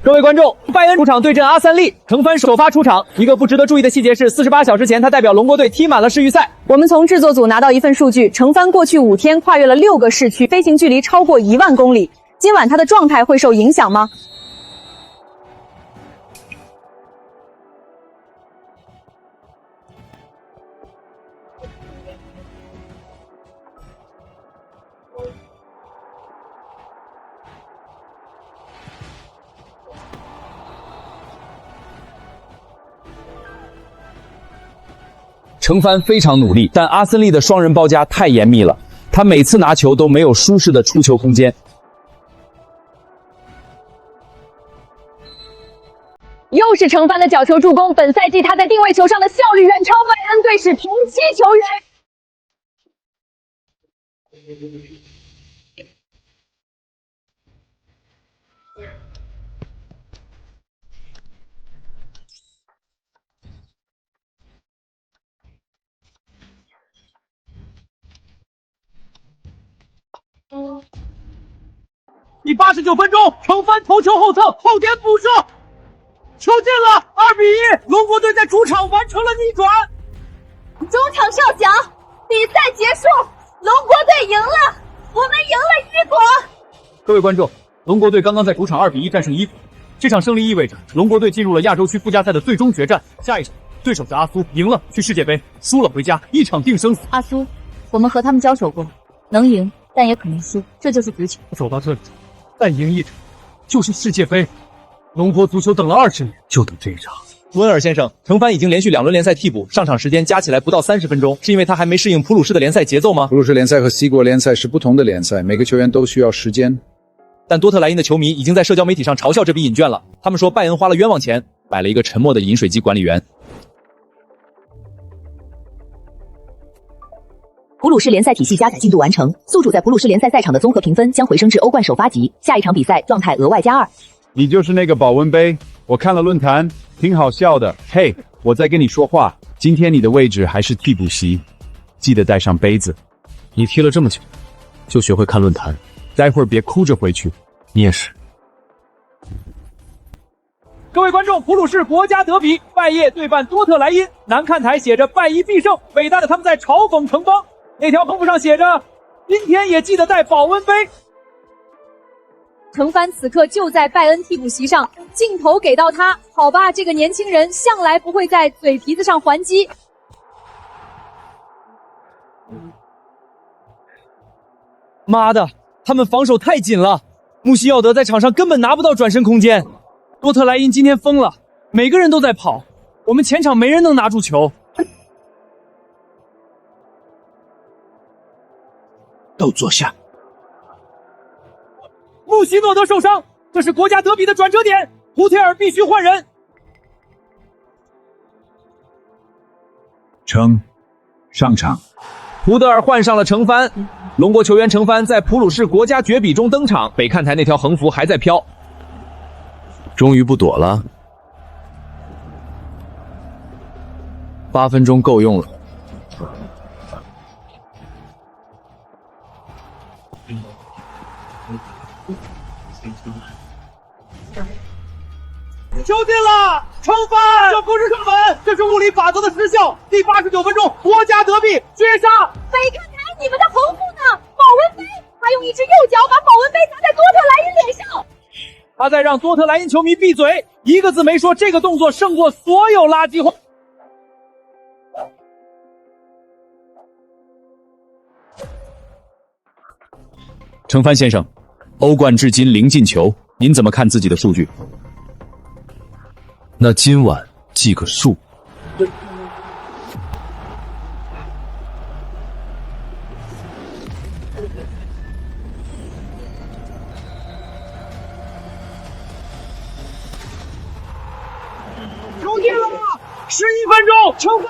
各位观众，拜恩主场对阵阿森利，程帆首发出场。一个不值得注意的细节是，48小时前他代表龙国队踢满了世预赛。我们从制作组拿到一份数据，程帆过去5天跨越了6个市区，飞行距离超过1万公里。今晚他的状态会受影响吗？程帆非常努力，但阿森利的双人包夹太严密了，他每次拿球都没有舒适的出球空间。又是程帆的角球助攻，本赛季他在定位球上的效率远超拜恩队史同期球员。第89分钟，程帆头球后侧后点补射。球进了，2比1，龙国队在主场完成了逆转。中场哨响，比赛结束，龙国队赢了，我们赢了一国。各位观众，龙国队刚刚在主场2比1战胜伊普，这场胜利意味着龙国队进入了亚洲区附加赛的最终决战。下一场对手是阿苏，赢了去世界杯，输了回家，一场定生死。阿苏，我们和他们交手过，能赢，但也可能输，这就是足球。走到这里，再赢一场就是世界杯。龙国足球等了20年，就等这一场。温尔先生，程帆已经连续2轮联赛替补，上场时间加起来不到30分钟，是因为他还没适应普鲁士的联赛节奏吗？普鲁士联赛和西国联赛是不同的联赛，每个球员都需要时间。但多特莱因的球迷已经在社交媒体上嘲笑这笔引券了，他们说拜恩花了冤枉钱，摆了一个沉默的饮水机管理员。普鲁士联赛体系加载进度完成，宿主在普鲁士联赛赛场的综合评分将回升至欧冠首发级，下一场比赛状态额外加2。你就是那个保温杯，我看了论坛，挺好笑的。嘿，我在跟你说话，今天你的位置还是替补席，记得带上杯子。你踢了这么久，就学会看论坛，待会儿别哭着回去。你也是。各位观众，普鲁士国家德比，拜叶对半多特莱因，南看台写着拜一必胜，伟大的他们在嘲讽城邦。那条横幅上写着今天也记得带保温杯。程帆此刻就在拜恩替补席上，镜头给到他，好吧，这个年轻人向来不会在嘴皮子上还击。妈的，他们防守太紧了，穆西奥德在场上根本拿不到转身空间。多特莱因今天疯了，每个人都在跑，我们前场没人能拿住球。都坐下。穆西诺德受伤，这是国家德比的转折点，胡特尔必须换人。程上场。胡德尔换上了程帆，龙国球员程帆在普鲁士国家绝比中登场，北看台那条横幅还在飘。终于不躲了，8分钟够用了。球进了，程帆，这不是射门，这是物理法则的失效。第89分钟，国家德比绝杀。北看台，你们的横幅呢？保温杯，他用一只右脚把保温杯砸在多特莱因脸上。他在让多特莱因球迷闭嘴，一个字没说。这个动作胜过所有垃圾话。程帆先生，欧冠至今0进球，您怎么看自己的数据？那今晚记个数。球进了，11分钟，程帆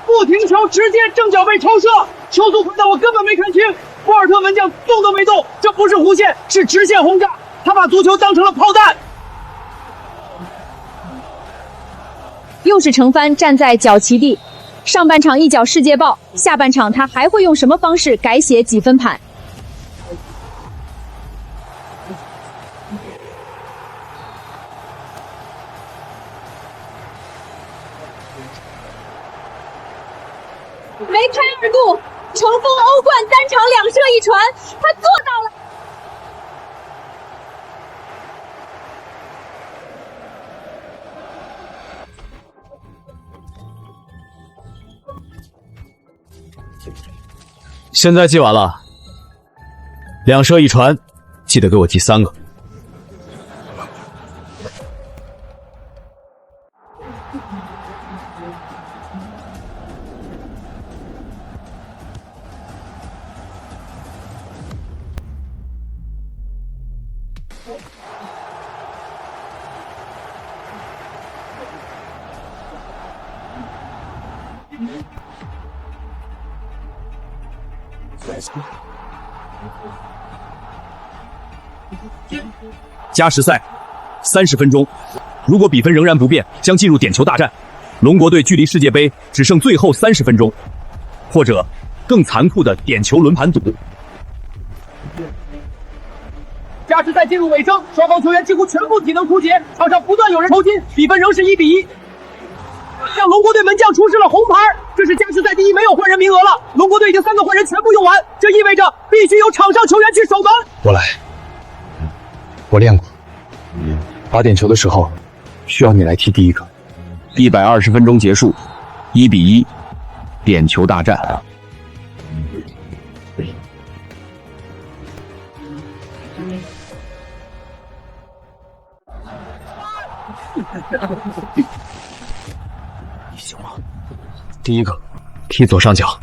不停球，直接正脚被抽射，球速快到我根本没看清。博尔特门将动都没动，这不是弧线，是直线轰炸，他把足球当成了炮弹。又是程帆站在脚旗地，上半场一脚世界报，下半场他还会用什么方式改写几分盘？梅开二度，重封欧冠单场2射1传，他做到了。现在记完了，2射1传，记得给我记3个。加时赛30分钟，如果比分仍然不变，将进入点球大战。龙国队距离世界杯只剩最后30分钟，或者更残酷的点球轮盘赌。加加时赛进入尾声，双方球员几乎全部体能枯竭，场上不断有人抽筋，比分仍是1-1。向龙国队门将出示了红牌，这是加时赛第一，没有换人名额了。龙国队已经3个换人全部用完，这意味着必须由场上球员去守门。我来，我练过，打点球的时候需要你来踢第一个。120分钟结束，1-1，点球大战。行吗？第一个，踢左上角，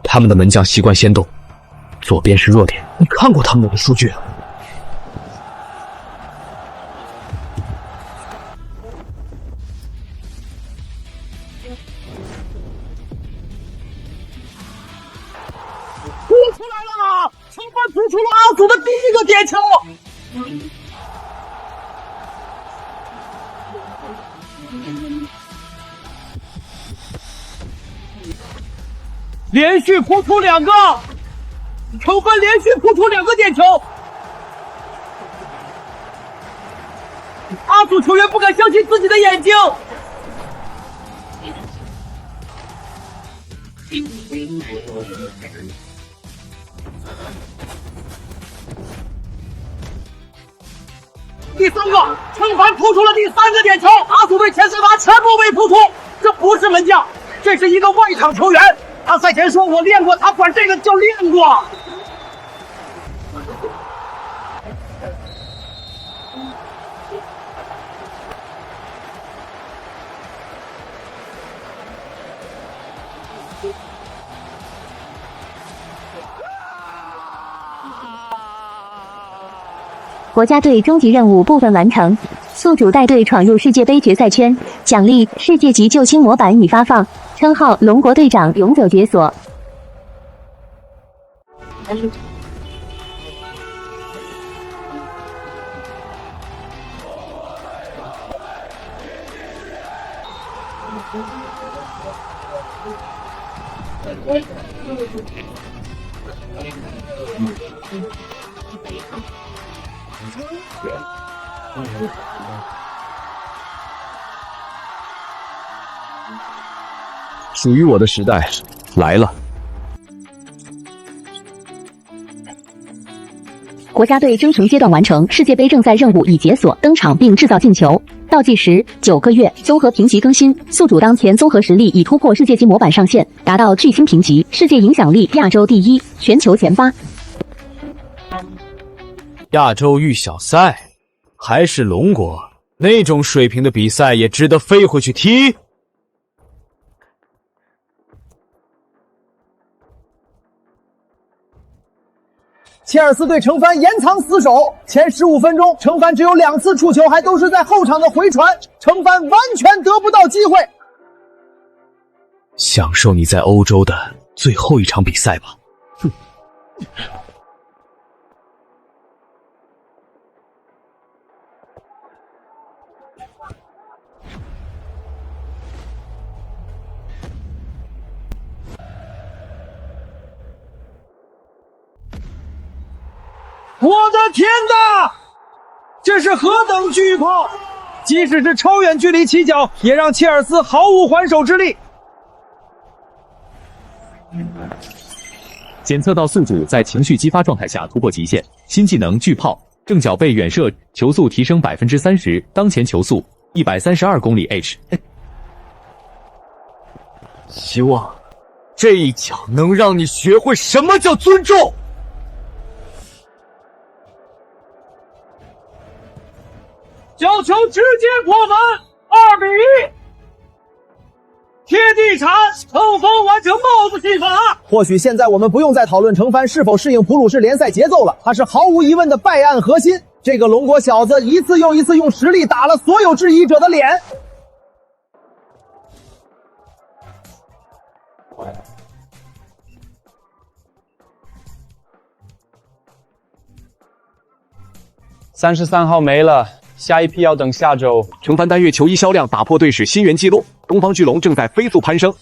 他们的门将习惯先动，左边是弱点。你看过他们的数据？扑出来了！成班扑出了阿祖的第一个点球。连续扑出2个，成班连续扑出2个点球。阿祖球员不敢相信自己的眼睛。第3个，成班扑出了第3个点球，阿祖队前3罚全部被扑出，这不是门将，这是一个外场球员。他赛前说：“我练过，他管这个叫练过。”国家队终极任务部分完成，宿主带队闯入世界杯决赛圈，奖励世界级救星模板已发放，称号龙国队长永久解锁。属于我的时代来了。国家队征程阶段完成，世界杯正赛任务已解锁，登场并制造进球。倒计时9个月，综合评级更新，宿主当前综合实力已突破世界级模板上限，达到巨星评级，世界影响力亚洲第1，全球前8。亚洲预小赛，还是龙国那种水平的比赛也值得飞回去踢？切尔斯队成帆延长死守，前15分钟成帆只有2次触球，还都是在后场的回传，成帆完全得不到机会。享受你在欧洲的最后一场比赛吧。哼。我的天哪！这是何等巨炮！即使是超远距离起脚，也让切尔斯毫无还手之力。检测到宿主在情绪激发状态下突破极限，新技能巨炮，正脚背远射，球速提升30%，当前球速132公里 h。希望这一脚能让你学会什么叫尊重。角球直接破门，2-1。贴地铲，成风完成帽子戏法。或许现在我们不用再讨论成帆是否适应普鲁士联赛节奏了，他是毫无疑问的败案核心。这个龙国小子一次又一次用实力打了所有质疑者的脸。33号没了。下一批要等下周。成帆单月球衣销量打破队史新源纪录，东方巨龙正在飞速攀升。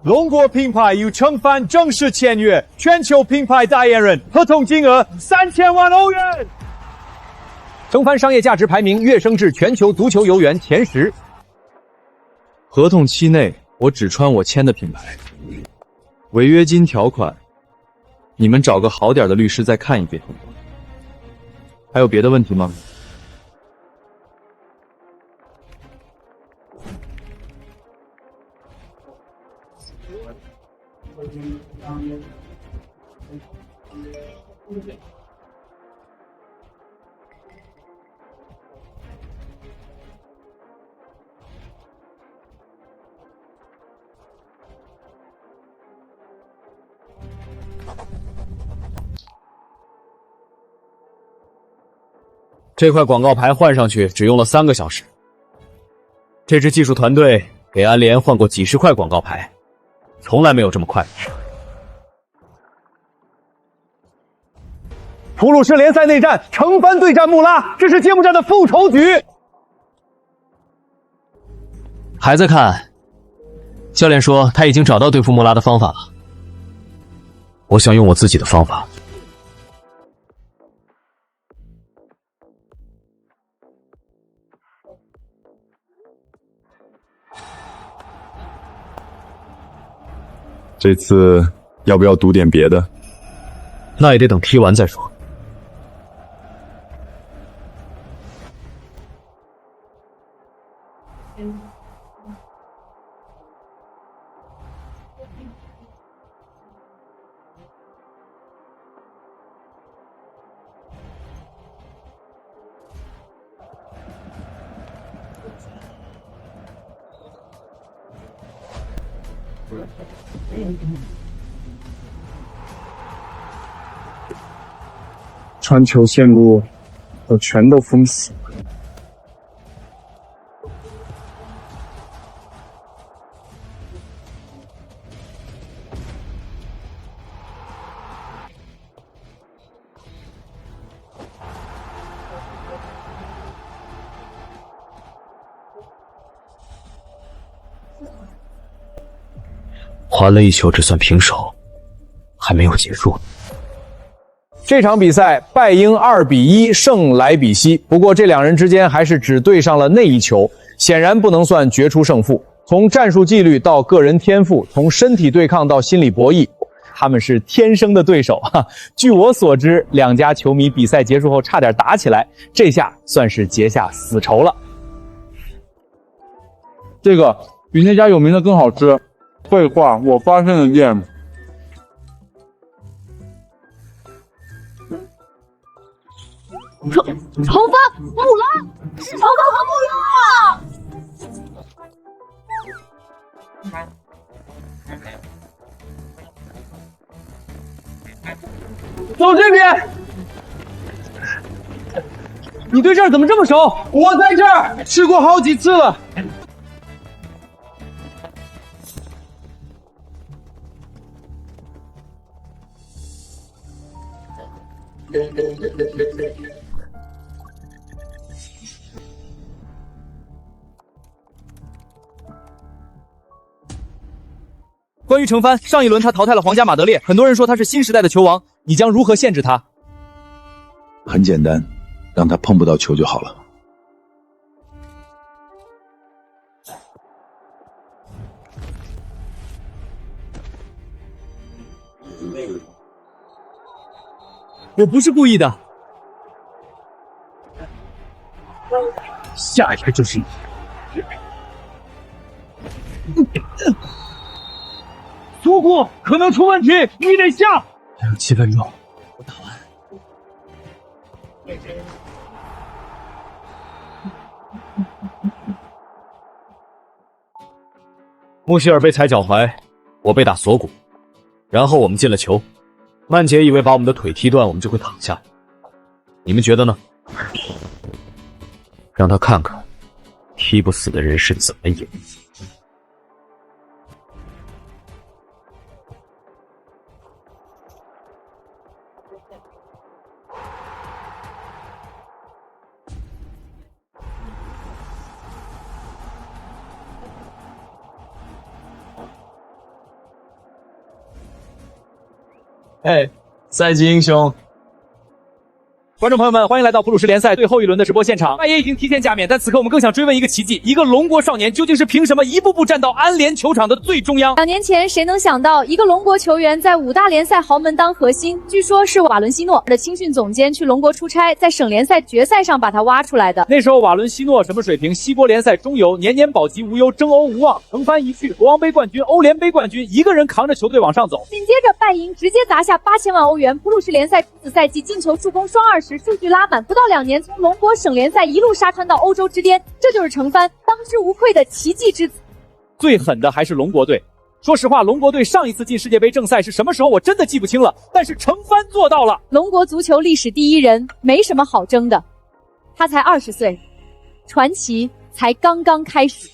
龙国品牌与成帆正式签约全球品牌代言人，合同金额3000万欧元。成帆商业价值排名跃升至全球足球游园前10。合同期内我只穿我签的品牌。违约金条款，你们找个好点的律师再看一遍。还有别的问题吗？这块广告牌换上去只用了3个小时。这支技术团队给安联换过几十块广告牌，从来没有这么快。普鲁士联赛内战，成帆对战穆拉，这是揭幕战的复仇局。还在看？教练说他已经找到对付穆拉的方法了。我想用我自己的方法。这次要不要赌点别的？那也得等踢完再说。传球线路我全都封死了。还了一球，只算平手，还没有结束。这场比赛败英2比1胜莱比锡，不过这两人之间还是只对上了那一球，显然不能算决出胜负。从战术纪律到个人天赋，从身体对抗到心理博弈，他们是天生的对手哈。据我所知，两家球迷比赛结束后差点打起来，这下算是结下死仇了。这个比那家有名的更好吃。废话，我发现的店。成帆穆拉，是成帆和穆拉啊！走这边！你对这儿怎么这么熟？我在这儿吃过好几次了。关于成帆，上一轮他淘汰了皇家马德列，很多人说他是新时代的球王，你将如何限制他？很简单，让他碰不到球就好了。我不是故意的。下一个就是你。苏库可能出问题，你得下。还有7分钟，我打完。穆希尔被踩脚踝，我被打锁骨，然后我们进了球。曼杰以为把我们的腿踢断，我们就会躺下。你们觉得呢？让他看看，踢不死的人是怎么赢。哎，赛季英雄。观众朋友们，欢迎来到普鲁士联赛最后一轮的直播现场。拜耶已经提前加冕，但此刻我们更想追问一个奇迹：一个龙国少年究竟是凭什么一步步站到安联球场的最中央？ 2年前，谁能想到一个龙国球员在5大联赛豪门当核心？据说是瓦伦西诺的青训总监去龙国出差，在省联赛决赛上把他挖出来的。那时候瓦伦西诺什么水平？西波联赛中游，年年保级无忧，争欧无望，乘帆一去，国王杯冠军、欧联杯冠军，一个人扛着球队往上走。紧接着拜银直接砸下8000万欧元，普鲁士联赛初子赛季进球、助攻双20，数据拉满。不到2年，从龙国省联赛一路杀穿到欧洲之巅，这就是成帆当之无愧的奇迹之子。最狠的还是龙国队。说实话，龙国队上一次进世界杯正赛是什么时候，我真的记不清了。但是成帆做到了。龙国足球历史第一人，没什么好争的。他才20岁，传奇才刚刚开始。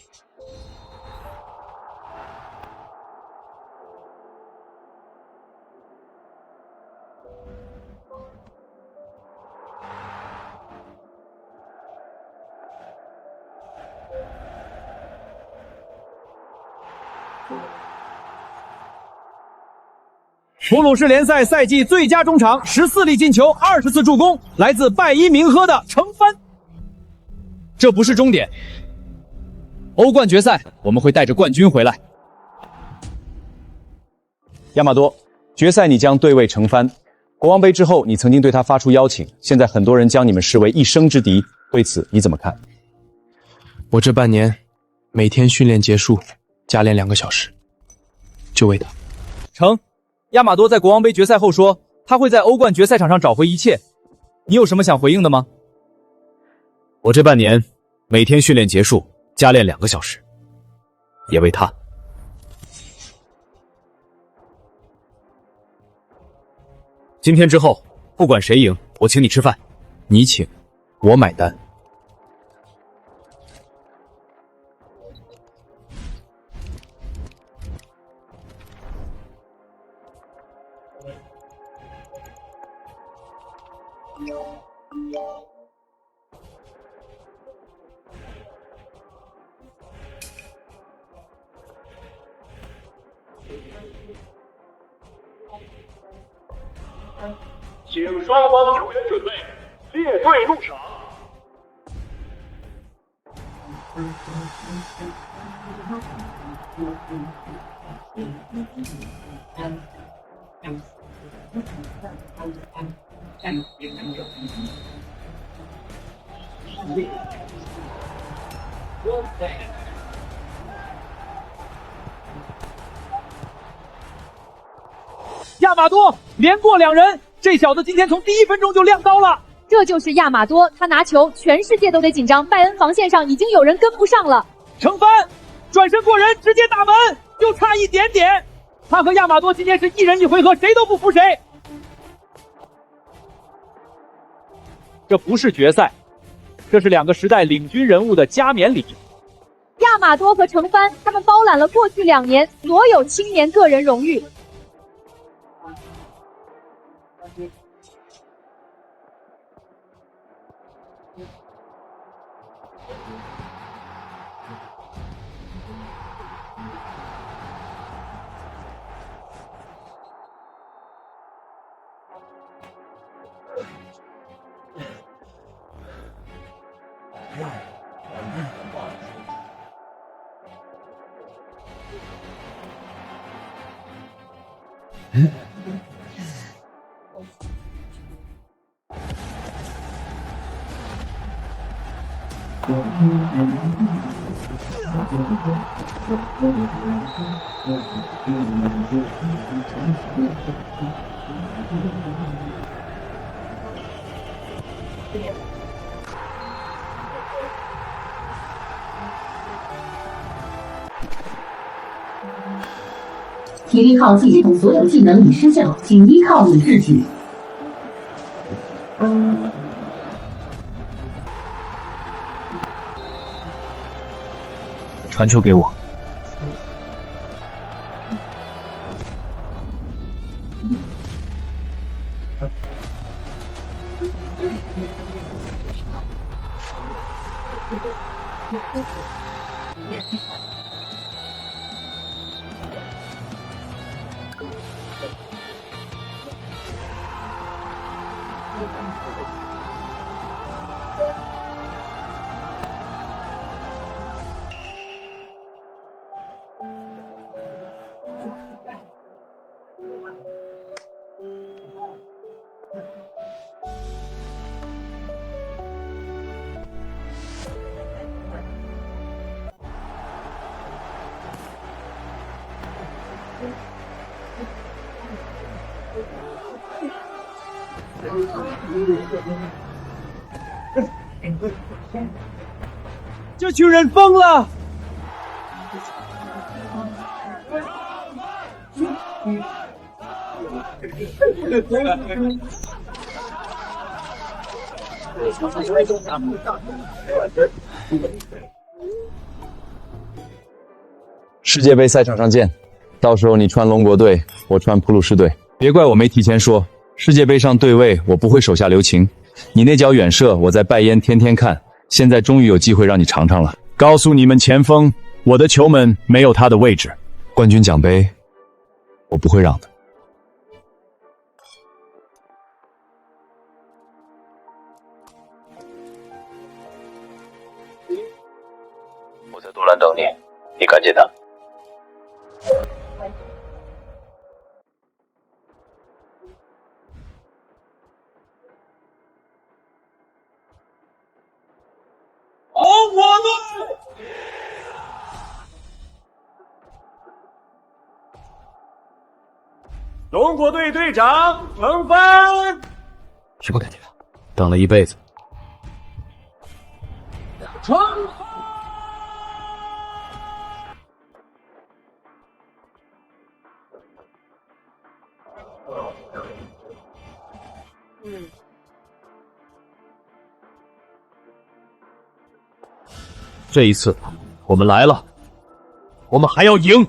普鲁士联赛赛季最佳中场，14粒进球，20次助攻，来自拜伊明赫的成帆。这不是终点，欧冠决赛我们会带着冠军回来。亚马多，决赛你将对位成帆。国王杯之后，你曾经对他发出邀请，现在很多人将你们视为一生之敌，对此你怎么看？我这半年每天训练结束，加练2个小时，就为他。成。亚马多在国王杯决赛后说，他会在欧冠决赛场上找回一切。你有什么想回应的吗？我这半年每天训练结束，加练2个小时，也为他。今天之后，不管谁赢，我请你吃饭。你请，我买单。请双方球员准备，列队入场。亚马多连过2人，这小子今天从第1分钟就亮刀了。这就是亚马多，他拿球，全世界都得紧张。拜恩防线上已经有人跟不上了。成帆转身过人，直接打门，就差一点点。他和亚马多今天是一人一回合，谁都不服谁。这不是决赛，这是2个时代领军人物的加冕礼。亚马多和成帆，他们包揽了过去2年所有青年个人荣誉。体力靠系统所有技能已失效，请依靠你自己。传球给我。这群人疯了！世界杯赛场上见，到时候你穿龙国队，我穿普鲁士队。别怪我没提前说，世界杯上对位我不会手下留情。你那脚远射，我在拜烟天天看，现在终于有机会让你尝尝了。告诉你们前锋，我的球门没有他的位置。冠军奖杯，我不会让的。我在杜兰等你，你看见他。红火队！中国队队长程帆，什么感觉？等了一辈子。程这一次，我们来了，我们还要赢。